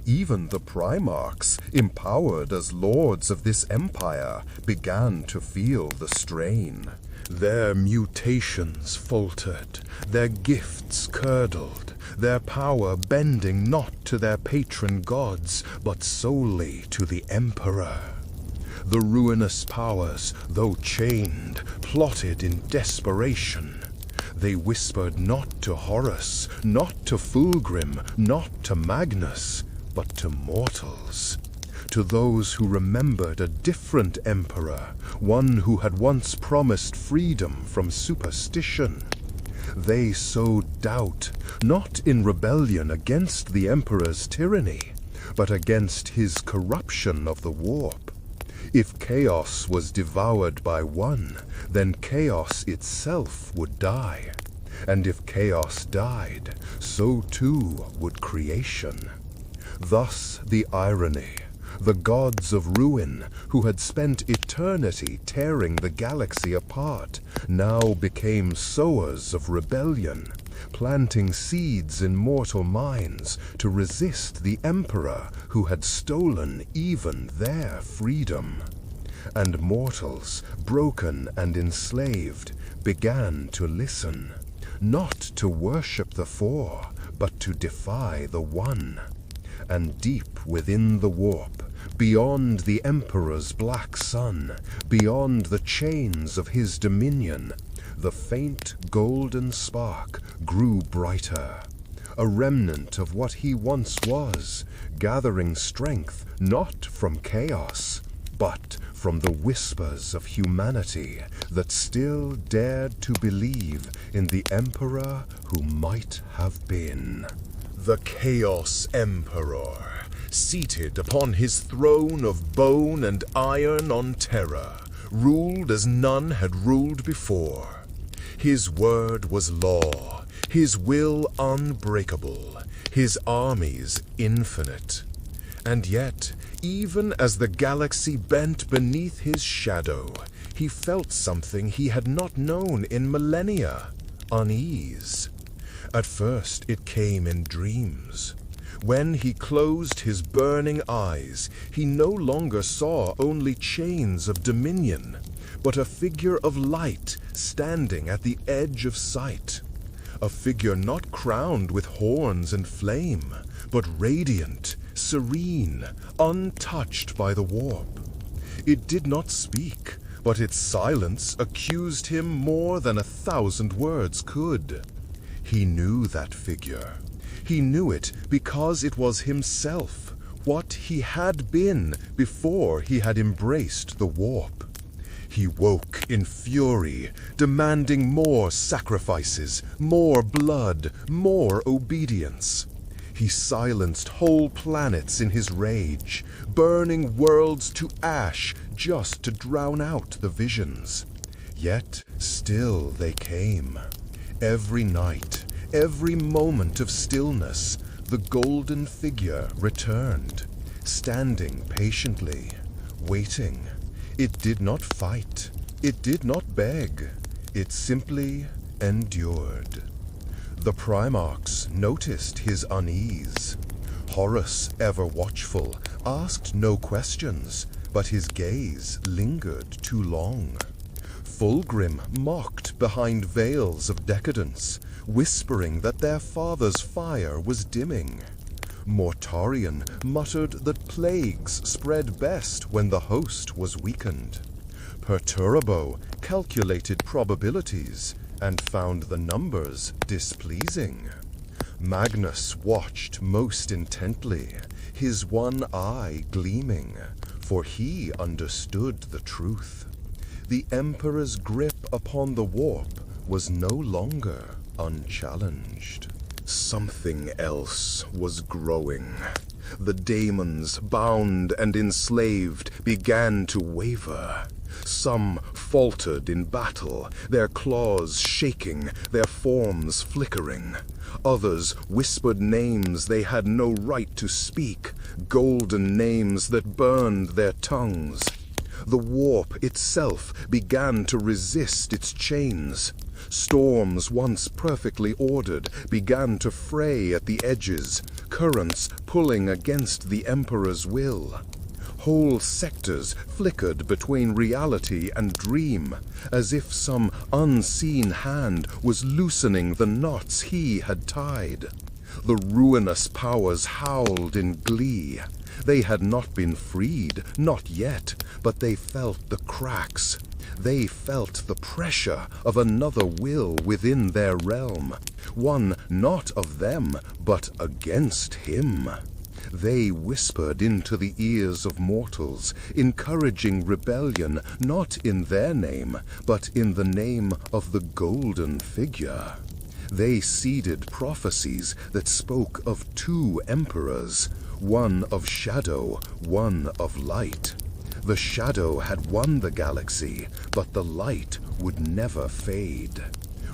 Even the Primarchs, empowered as lords of this empire, began to feel the strain. Their mutations faltered, their gifts curdled, their power bending not to their patron gods, but solely to the Emperor. The ruinous powers, though chained, plotted in desperation. They whispered not to Horus, not to Fulgrim, not to Magnus, but to mortals. To those who remembered a different emperor, one who had once promised freedom from superstition. They sowed doubt, not in rebellion against the emperor's tyranny, but against his corruption of the warp. If chaos was devoured by one, then chaos itself would die. And if chaos died, so too would creation. Thus the irony. The gods of ruin, who had spent eternity tearing the galaxy apart, now became sowers of rebellion, planting seeds in mortal minds to resist the emperor who had stolen even their freedom. And mortals, broken and enslaved, began to listen, not to worship the Four, but to defy the One. And deep within the warp, beyond the Emperor's black sun, beyond the chains of his dominion, the faint golden spark grew brighter, a remnant of what he once was, gathering strength not from chaos, but from the whispers of humanity that still dared to believe in the Emperor who might have been. The Chaos Emperor, seated upon his throne of bone and iron on Terra, ruled as none had ruled before. His word was law, his will unbreakable, his armies infinite. And yet, even as the galaxy bent beneath his shadow, he felt something he had not known in millennia: unease. At first it came in dreams. When he closed his burning eyes, he no longer saw only chains of dominion, but a figure of light standing at the edge of sight. A figure not crowned with horns and flame, but radiant, serene, untouched by the warp. It did not speak, but its silence accused him more than 1,000 words could. He knew that figure. He knew it because it was himself, what he had been before he had embraced the warp. He woke in fury, demanding more sacrifices, more blood, more obedience. He silenced whole planets in his rage, burning worlds to ash just to drown out the visions. Yet still they came. Every night, every moment of stillness, the golden figure returned, standing patiently, waiting. It did not fight. It did not beg. It simply endured. The Primarchs noticed his unease. Horus, ever watchful, asked no questions, but his gaze lingered too long. Fulgrim mocked behind veils of decadence, whispering that their father's fire was dimming. Mortarion muttered that plagues spread best when the host was weakened. Perturabo calculated probabilities and found the numbers displeasing. Magnus watched most intently, his one eye gleaming, for he understood the truth. The Emperor's grip upon the warp was no longer unchallenged. Something else was growing. The daemons, bound and enslaved, began to waver. Some faltered in battle, their claws shaking, their forms flickering. Others whispered names they had no right to speak, golden names that burned their tongues. The warp itself began to resist its chains. Storms once perfectly ordered began to fray at the edges, currents pulling against the Emperor's will. Whole sectors flickered between reality and dream, as if some unseen hand was loosening the knots he had tied. The ruinous powers howled in glee. They had not been freed, not yet, but they felt the cracks. They felt the pressure of another will within their realm, one not of them, but against him. They whispered into the ears of mortals, encouraging rebellion not in their name, but in the name of the golden figure. They seeded prophecies that spoke of two emperors, one of shadow, one of light. The shadow had won the galaxy, but the light would never fade.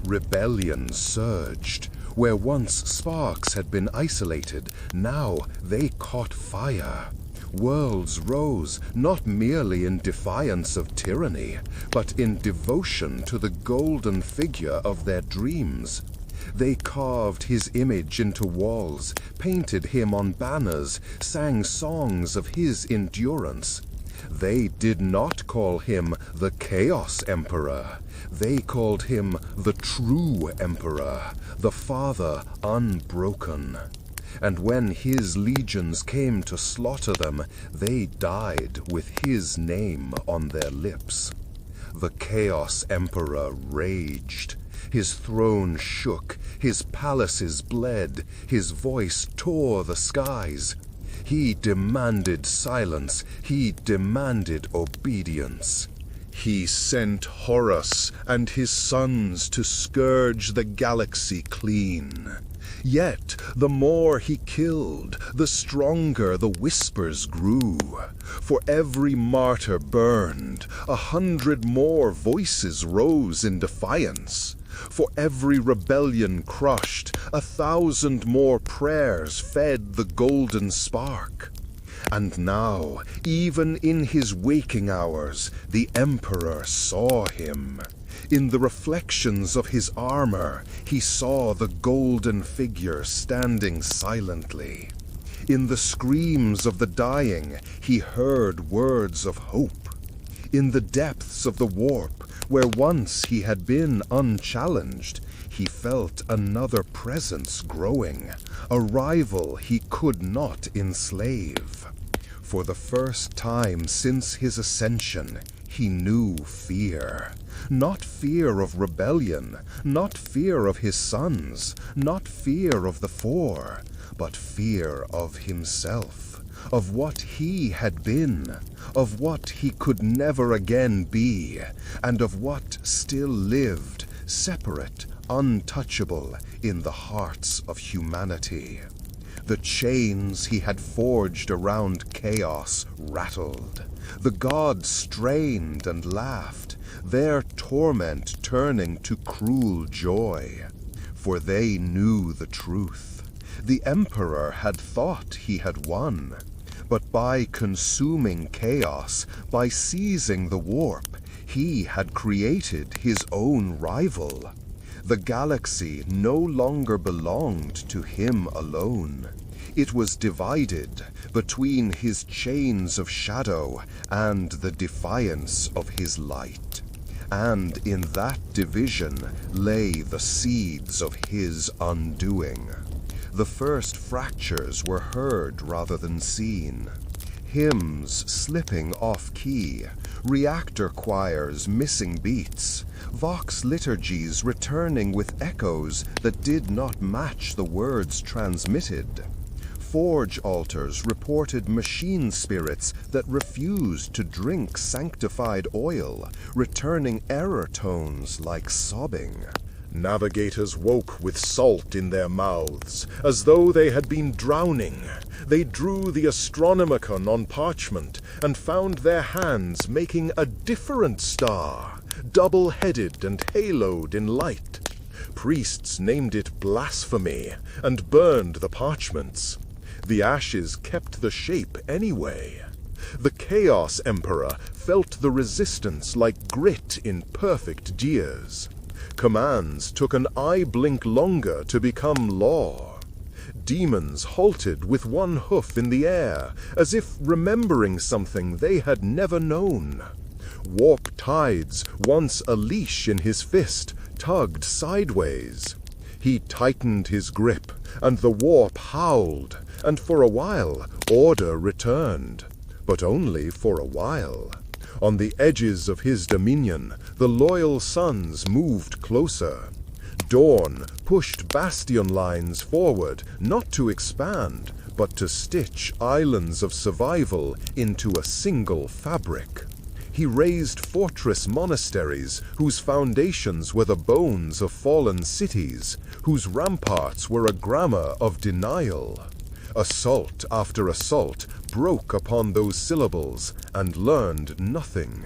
Rebellion surged. Where once sparks had been isolated, now they caught fire. Worlds rose, not merely in defiance of tyranny, but in devotion to the golden figure of their dreams. They carved his image into walls, painted him on banners, sang songs of his endurance. They did not call him the Chaos Emperor. They called him the true Emperor, the Father unbroken. And when his legions came to slaughter them, they died with his name on their lips. The Chaos Emperor raged. His throne shook, his palaces bled, his voice tore the skies. He demanded silence, he demanded obedience. He sent Horus and his sons to scourge the galaxy clean. Yet, the more he killed, the stronger the whispers grew. For every martyr burned, 100 more voices rose in defiance. For every rebellion crushed, 1,000 more prayers fed the golden spark. And now, even in his waking hours, the Emperor saw him. In the reflections of his armor, he saw the golden figure standing silently. In the screams of the dying, he heard words of hope. In the depths of the warp, where once he had been unchallenged, he felt another presence growing, a rival he could not enslave. For the first time since his ascension, he knew fear. Not fear of rebellion, not fear of his sons, not fear of the Four, but fear of himself, of what he had been, of what he could never again be, and of what still lived, separate, untouchable, in the hearts of humanity. The chains he had forged around chaos rattled. The gods strained and laughed, their torment turning to cruel joy. For they knew the truth. The Emperor had thought he had won, but by consuming chaos, by seizing the warp, he had created his own rival. The galaxy no longer belonged to him alone. It was divided between his chains of shadow and the defiance of his light. And in that division lay the seeds of his undoing. The first fractures were heard rather than seen. Hymns slipping off-key, reactor choirs missing beats, vox liturgies returning with echoes that did not match the words transmitted. Forge altars reported machine spirits that refused to drink sanctified oil, returning error tones like sobbing. Navigators woke with salt in their mouths, as though they had been drowning. They drew the Astronomicon on parchment and found their hands making a different star, double-headed and haloed in light. Priests named it blasphemy and burned the parchments. The ashes kept the shape anyway. The Chaos Emperor felt the resistance like grit in perfect gears. Commands took an eye blink longer to become law. demons halted with one hoof in the air, as if remembering something they had never known. Warp tides, once a leash in his fist, tugged sideways. He tightened his grip, and the warp howled, and for a while order returned. But only for a while. On the edges of his dominion, the loyal suns moved closer. Dawn pushed bastion lines forward, not to expand, but to stitch islands of survival into a single fabric. He raised fortress monasteries whose foundations were the bones of fallen cities, whose ramparts were a grammar of denial. Assault after assault broke upon those syllables and learned nothing.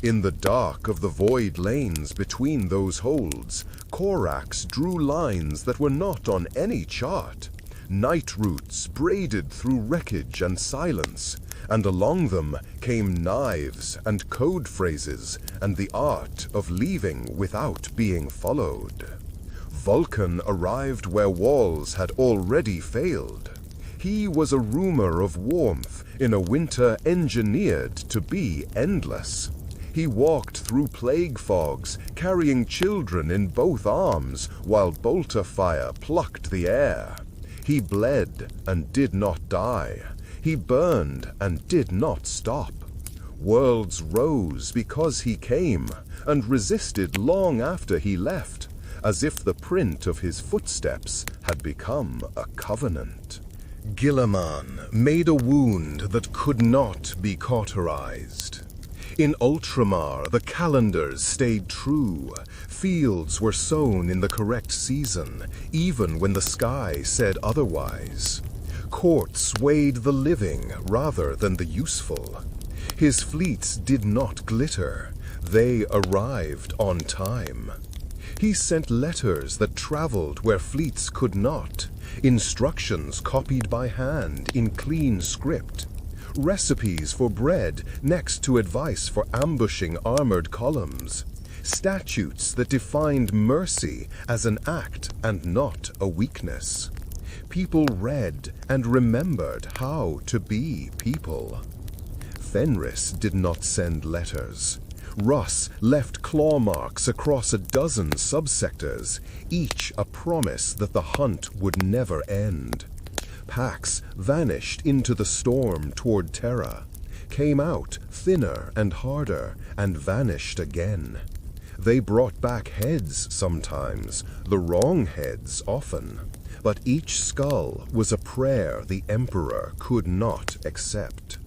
In the dark of the void lanes between those holds, Korax drew lines that were not on any chart. Night routes braided through wreckage and silence, and along them came knives and code phrases and the art of leaving without being followed. Vulcan arrived where walls had already failed. He was a rumor of warmth in a winter engineered to be endless. He walked through plague fogs, carrying children in both arms, while bolter fire plucked the air. He bled and did not die. He burned and did not stop. Worlds rose because he came, and resisted long after he left, as if the print of his footsteps had become a covenant. Gilliman made a wound that could not be cauterized. In Ultramar, the calendars stayed true. Fields were sown in the correct season, even when the sky said otherwise. Courts weighed the living rather than the useful. His fleets did not glitter. They arrived on time. He sent letters that traveled where fleets could not, instructions copied by hand in clean script, recipes for bread next to advice for ambushing armored columns, statutes that defined mercy as an act and not a weakness. People read and remembered how to be people. Fenris did not send letters. Russ left claw marks across a dozen subsectors, each a promise that the hunt would never end. Pax vanished into the storm toward Terra, came out thinner and harder, and vanished again. They brought back heads sometimes, the wrong heads often, but each skull was a prayer the Emperor could not accept.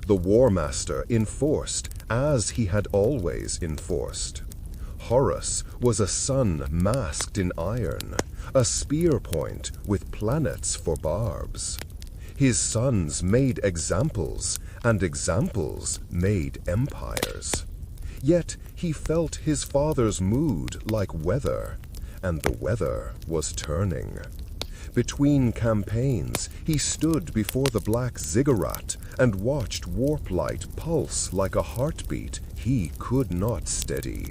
The War Master enforced as he had always enforced. Horus was a sun masked in iron, a spear point with planets for barbs. His sons made examples, and examples made empires. Yet he felt his father's mood like weather, and the weather was turning. Between campaigns, he stood before the black ziggurat and watched warp light pulse like a heartbeat he could not steady.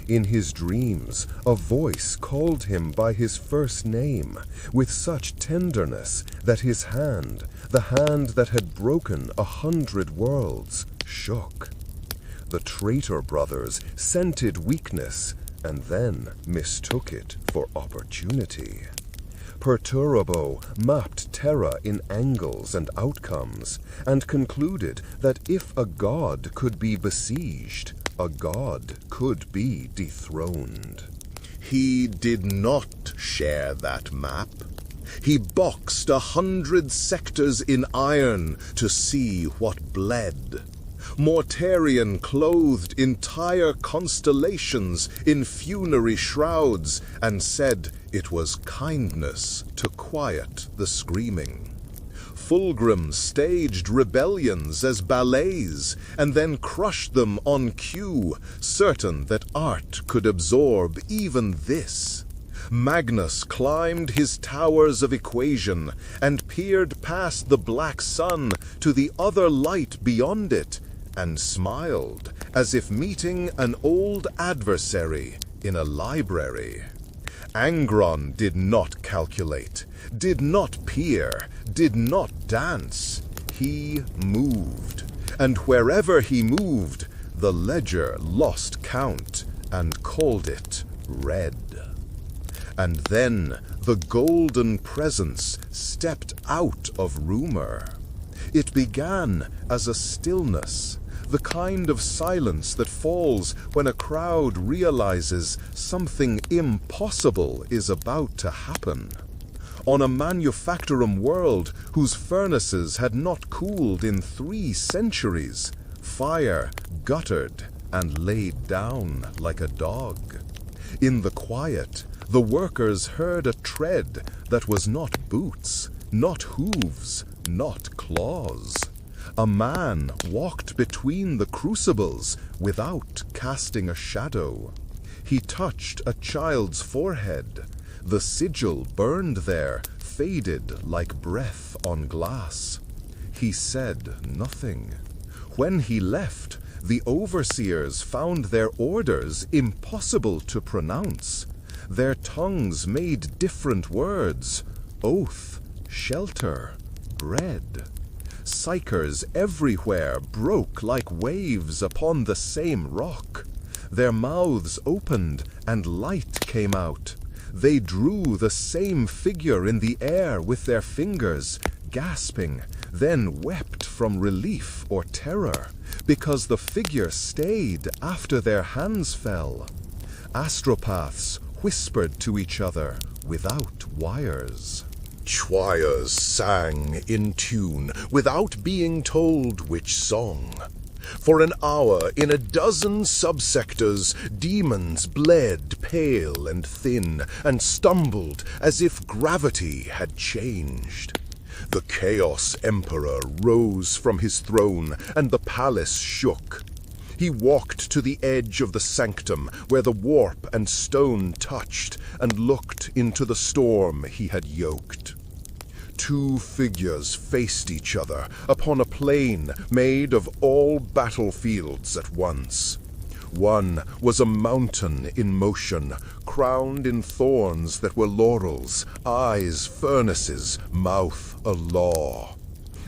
In his dreams, a voice called him by his first name with such tenderness that his hand, the hand that had broken 100 worlds, shook. The traitor brothers scented weakness and then mistook it for opportunity. Perturabo mapped Terra in angles and outcomes, and concluded that if a god could be besieged, a god could be dethroned. He did not share that map. He boxed 100 sectors in iron to see what bled. Mortarion clothed entire constellations in funerary shrouds and said it was kindness to quiet the screaming. Fulgrim staged rebellions as ballets and then crushed them on cue, certain that art could absorb even this. Magnus climbed his towers of equation and peered past the black sun to the other light beyond it, and smiled as if meeting an old adversary in a library. Angron did not calculate, did not peer, did not dance. He moved, and wherever he moved, the ledger lost count and called it red. And then the golden presence stepped out of rumor. It began as a stillness, the kind of silence that falls when a crowd realizes something impossible is about to happen. On a manufactorum world whose furnaces had not cooled in 3 centuries, fire guttered and laid down like a dog. In the quiet, the workers heard a tread that was not boots, not hooves, not claws. A man walked between the crucibles without casting a shadow. He touched a child's forehead. The sigil burned there, faded like breath on glass. He said nothing. When he left, the overseers found their orders impossible to pronounce. Their tongues made different words: oath, shelter, bread. Psychers everywhere broke like waves upon the same rock. Their mouths opened and light came out. They drew the same figure in the air with their fingers, gasping, then wept from relief or terror, because the figure stayed after their hands fell. Astropaths whispered to each other without wires. Choirs sang in tune without being told which song. For an hour, in a dozen subsectors, demons bled pale and thin, and stumbled as if gravity had changed. The Chaos Emperor rose from his throne, and the palace shook. He walked to the edge of the sanctum, where the warp and stone touched, and looked into the storm he had yoked. 2 figures faced each other upon a plain made of all battlefields at once. One was a mountain in motion, crowned in thorns that were laurels, eyes furnaces, mouth a law.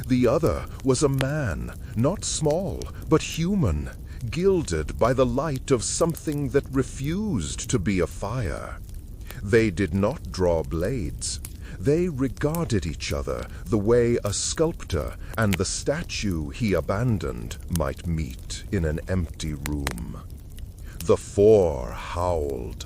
The other was a man, not small, but human, gilded by the light of something that refused to be a fire. They did not draw blades. They regarded each other the way a sculptor and the statue he abandoned might meet in an empty room. The 4 howled.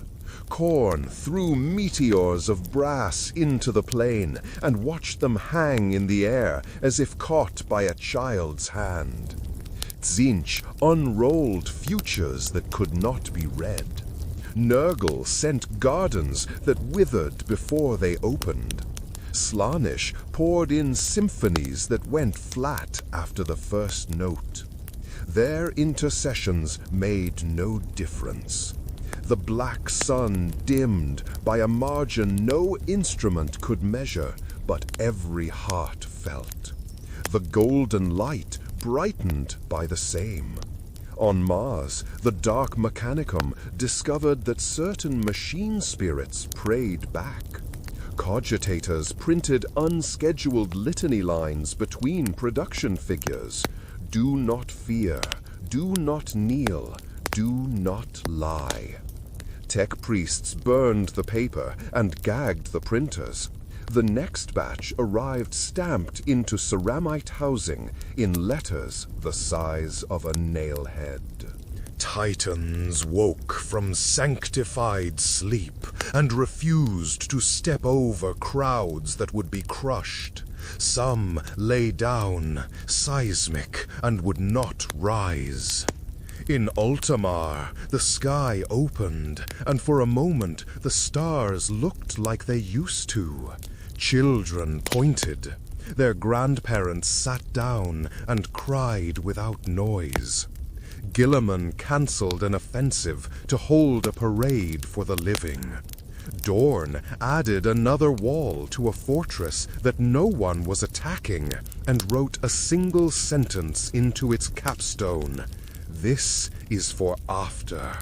Khorne threw meteors of brass into the plain and watched them hang in the air as if caught by a child's hand. Tzeentch unrolled futures that could not be read. Nurgle sent gardens that withered before they opened. Slaanesh poured in symphonies that went flat after the first note. Their intercessions made no difference. The black sun dimmed by a margin no instrument could measure, but every heart felt. The golden light brightened by the same. On Mars, the Dark Mechanicum discovered that certain machine spirits prayed back. Cogitators printed unscheduled litany lines between production figures. Do not fear, do not kneel, do not lie. Tech priests burned the paper and gagged the printers. The next batch arrived stamped into ceramite housing in letters the size of a nailhead. Titans woke from sanctified sleep and refused to step over crowds that would be crushed. Some lay down, seismic, and would not rise. In Ultimar, the sky opened, and for a moment the stars looked like they used to. Children pointed. Their grandparents sat down and cried without noise. Guilliman cancelled an offensive to hold a parade for the living. Dorn added another wall to a fortress that no one was attacking and wrote a single sentence into its capstone. This is for after.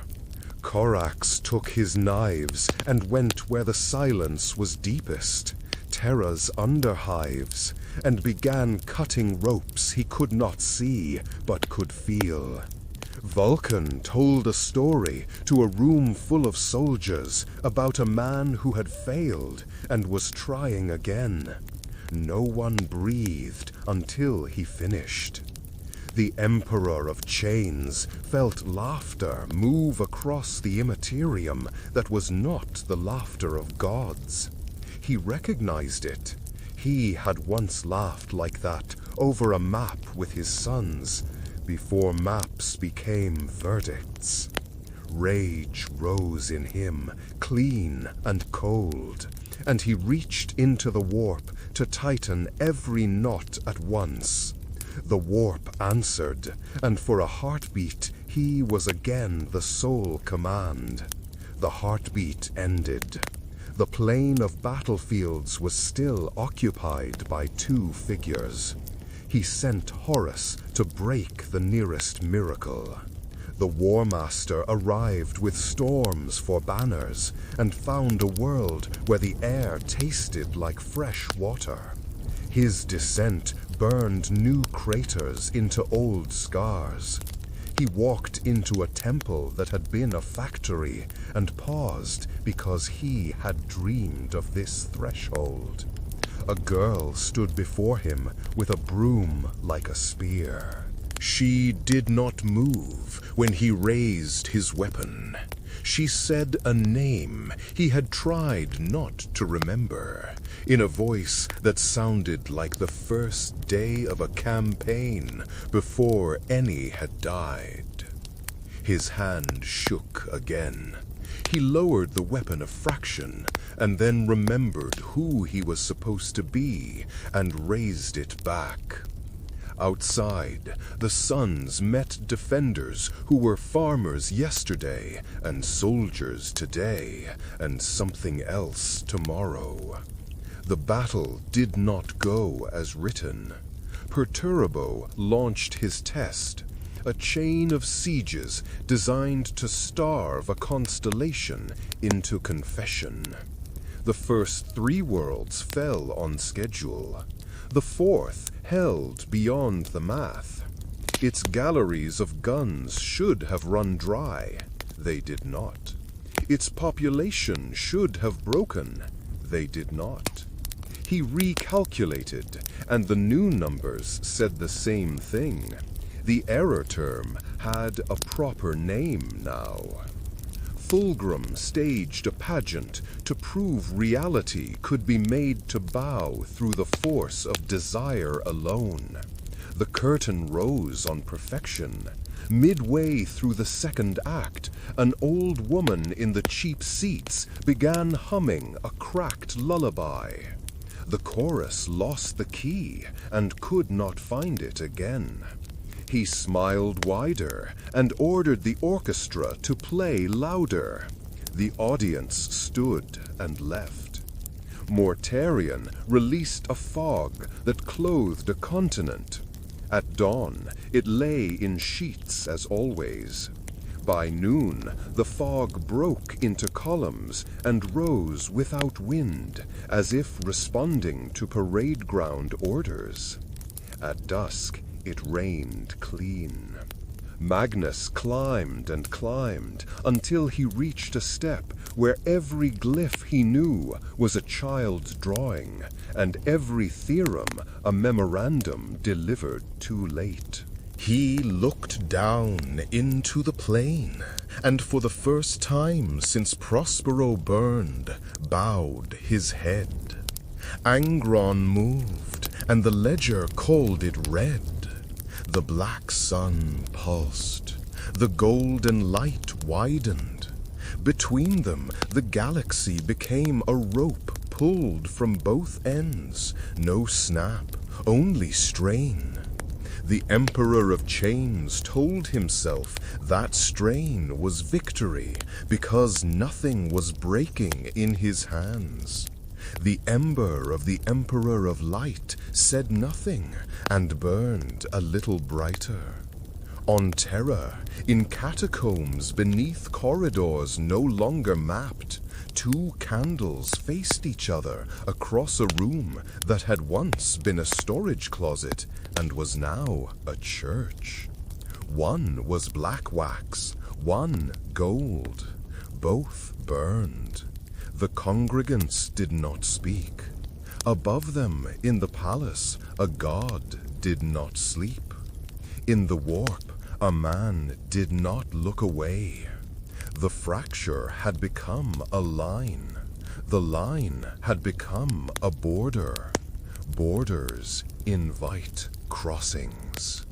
Korax took his knives and went where the silence was deepest, Terra's underhives, and began cutting ropes he could not see but could feel. Vulcan told a story to a room full of soldiers about a man who had failed and was trying again. No one breathed until he finished. The Emperor of Chains felt laughter move across the immaterium that was not the laughter of gods. He recognized it. He had once laughed like that over a map with his sons, before maps became verdicts. Rage rose in him, clean and cold, and he reached into the warp to tighten every knot at once. The warp answered, and for a heartbeat he was again the sole command. The heartbeat ended. The plain of battlefields was still occupied by two figures. He sent Horus to break the nearest miracle. The War Master arrived with storms for banners and found a world where the air tasted like fresh water. His descent burned new craters into old scars. He walked into a temple that had been a factory and paused because he had dreamed of this threshold. A girl stood before him with a broom like a spear. She did not move when he raised his weapon. She said a name he had tried not to remember, in a voice that sounded like the first day of a campaign before any had died. His hand shook again. He lowered the weapon a fraction, and then remembered who he was supposed to be, and raised it back. Outside, the sons met defenders who were farmers yesterday, and soldiers today, and something else tomorrow. The battle did not go as written. Perturbo launched his test, a chain of sieges designed to starve a constellation into confession. The first 3 worlds fell on schedule. The 4th held beyond the math. Its galleries of guns should have run dry. They did not. Its population should have broken. They did not. He recalculated, and the new numbers said the same thing. The error term had a proper name now. Fulgrim staged a pageant to prove reality could be made to bow through the force of desire alone. The curtain rose on perfection. Midway through the 2nd act, an old woman in the cheap seats began humming a cracked lullaby. The chorus lost the key and could not find it again. He smiled wider and ordered the orchestra to play louder. The audience stood and left. Mortarion released a fog that clothed a continent. At dawn, it lay in sheets as always. By noon, the fog broke into columns and rose without wind, as if responding to parade ground orders. At dusk, it rained clean. Magnus climbed and climbed until he reached a step where every glyph he knew was a child's drawing, and every theorem a memorandum delivered too late. He looked down into the plain, and for the first time since Prospero burned, bowed his head. Angron moved, and the ledger called it red. The black sun pulsed. The golden light widened. Between them, the galaxy became a rope pulled from both ends. No snap, only strain. The Emperor of Chains told himself that strain was victory because nothing was breaking in his hands. The ember of the Emperor of Light said nothing and burned a little brighter. On terror, in catacombs beneath corridors no longer mapped, two candles faced each other across a room that had once been a storage closet and was now a church. One was black wax, one gold. Both burned. The congregants did not speak. Above them, in the palace, a god did not sleep. In the warp, a man did not look away. The fracture had become a line. The line had become a border. Borders invite crossings.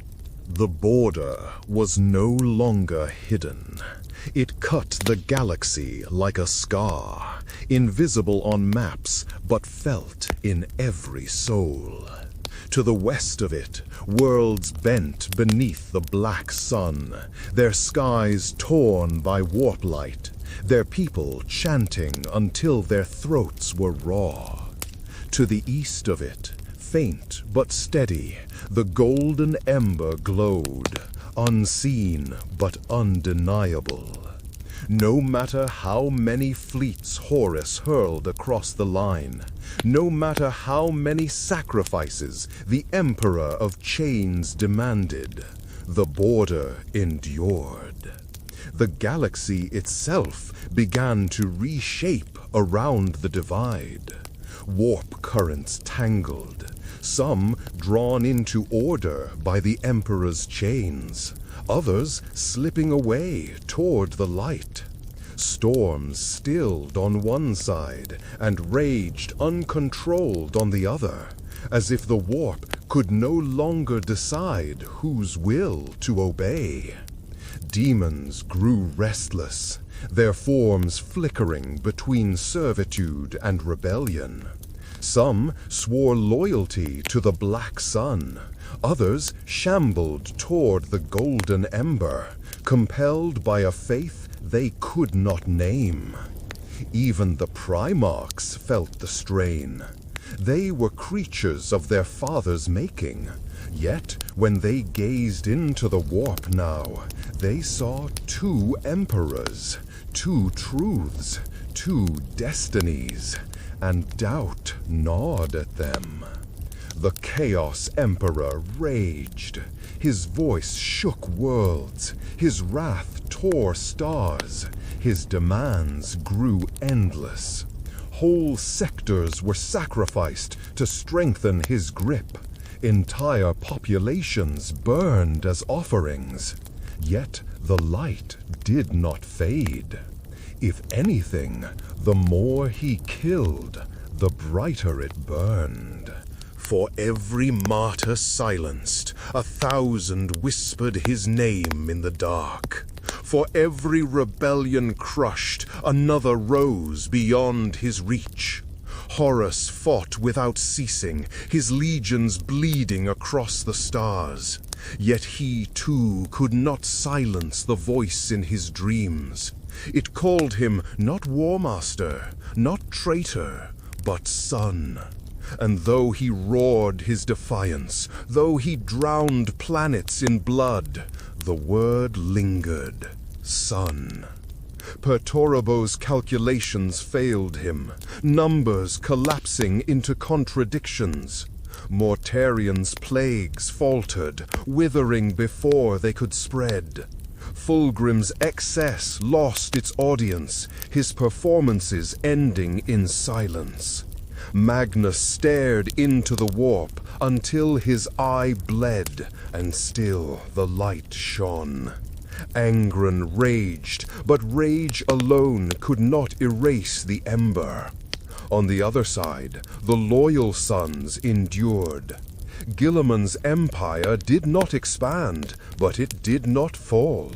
The border was no longer hidden. It cut the galaxy like a scar, invisible on maps, but felt in every soul. To the west of it, worlds bent beneath the black sun, their skies torn by warp light, their people chanting until their throats were raw. To the east of it, faint but steady, the golden ember glowed, unseen but undeniable. No matter how many fleets Horus hurled across the line, no matter how many sacrifices the Emperor of Chains demanded, the border endured. The galaxy itself began to reshape around the divide. Warp currents tangled, some drawn into order by the Emperor's chains, others slipping away toward the light. Storms stilled on one side and raged uncontrolled on the other, as if the warp could no longer decide whose will to obey. Demons grew restless, their forms flickering between servitude and rebellion. Some swore loyalty to the black sun, others shambled toward the golden ember, compelled by a faith they could not name. Even the Primarchs felt the strain. They were creatures of their father's making, yet when they gazed into the warp now, they saw two emperors, two truths, two destinies, and doubt gnawed at them. The Chaos Emperor raged. His voice shook worlds. His wrath tore stars. His demands grew endless. Whole sectors were sacrificed to strengthen his grip. Entire populations burned as offerings. Yet the light did not fade. If anything, the more he killed, the brighter it burned. For every martyr silenced, 1,000 whispered his name in the dark. For every rebellion crushed, another rose beyond his reach. Horus fought without ceasing, his legions bleeding across the stars. Yet he too could not silence the voice in his dreams. It called him not Warmaster, not traitor, but son. And though he roared his defiance, though he drowned planets in blood, the word lingered, son. Perturbo's calculations failed him, numbers collapsing into contradictions. Mortarian's plagues faltered, withering before they could spread. Fulgrim's excess lost its audience, his performances ending in silence. Magnus stared into the warp until his eye bled, and still the light shone. Angron raged, but rage alone could not erase the ember. On the other side, the loyal sons endured. Guilliman's empire did not expand, but it did not fall.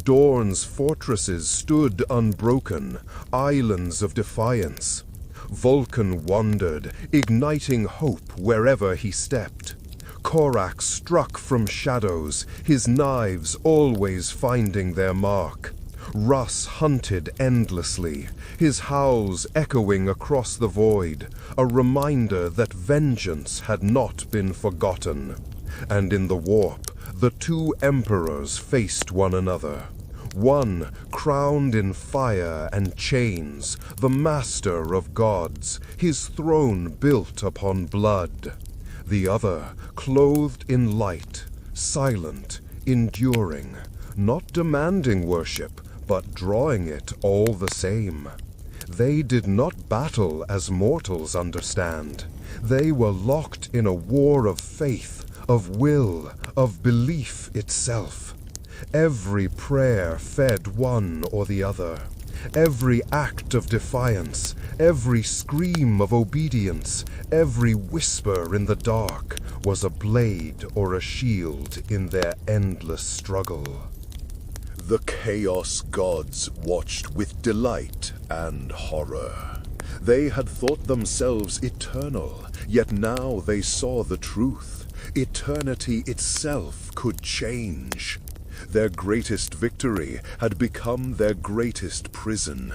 Dorn's fortresses stood unbroken, islands of defiance. Vulcan wandered, igniting hope wherever he stepped. Korak struck from shadows, his knives always finding their mark. Russ hunted endlessly, his howls echoing across the void, a reminder that vengeance had not been forgotten. and in the warp, the two emperors faced one another. One, crowned in fire and chains, the master of gods, his throne built upon blood. The other, clothed in light, silent, enduring, not demanding worship, but drawing it all the same. They did not battle as mortals understand. They were locked in a war of faith, of will, of belief itself. Every prayer fed one or the other. Every act of defiance, every scream of obedience, every whisper in the dark was a blade or a shield in their endless struggle. The Chaos Gods watched with delight and horror. They had thought themselves eternal, yet now they saw the truth. Eternity itself could change. Their greatest victory had become their greatest prison.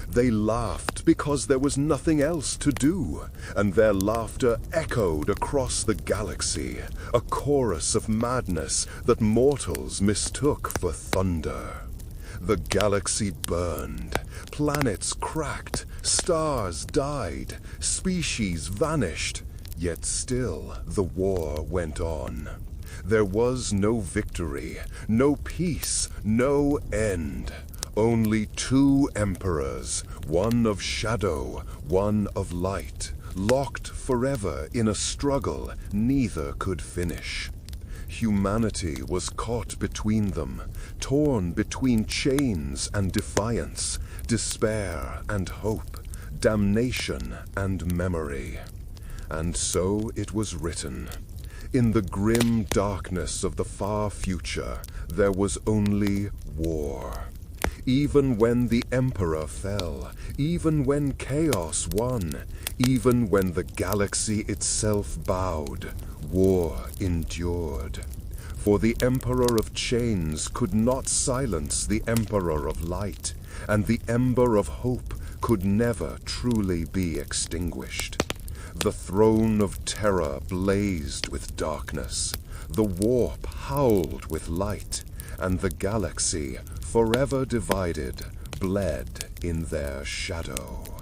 They laughed because there was nothing else to do, and their laughter echoed across the galaxy, a chorus of madness that mortals mistook for thunder. The galaxy burned, planets cracked, stars died, species vanished, yet still the war went on. There was no victory, no peace, no end. Only two emperors, one of shadow, one of light, locked forever in a struggle neither could finish. Humanity was caught between them, torn between chains and defiance, despair and hope, damnation and memory. And so it was written. In the grim darkness of the far future, there was only war. Even when the Emperor fell, even when chaos won, even when the galaxy itself bowed, war endured. For the Emperor of Chains could not silence the Emperor of Light, and the ember of hope could never truly be extinguished. The throne of terror blazed with darkness, the warp howled with light, and the galaxy, forever divided, bled in their shadow.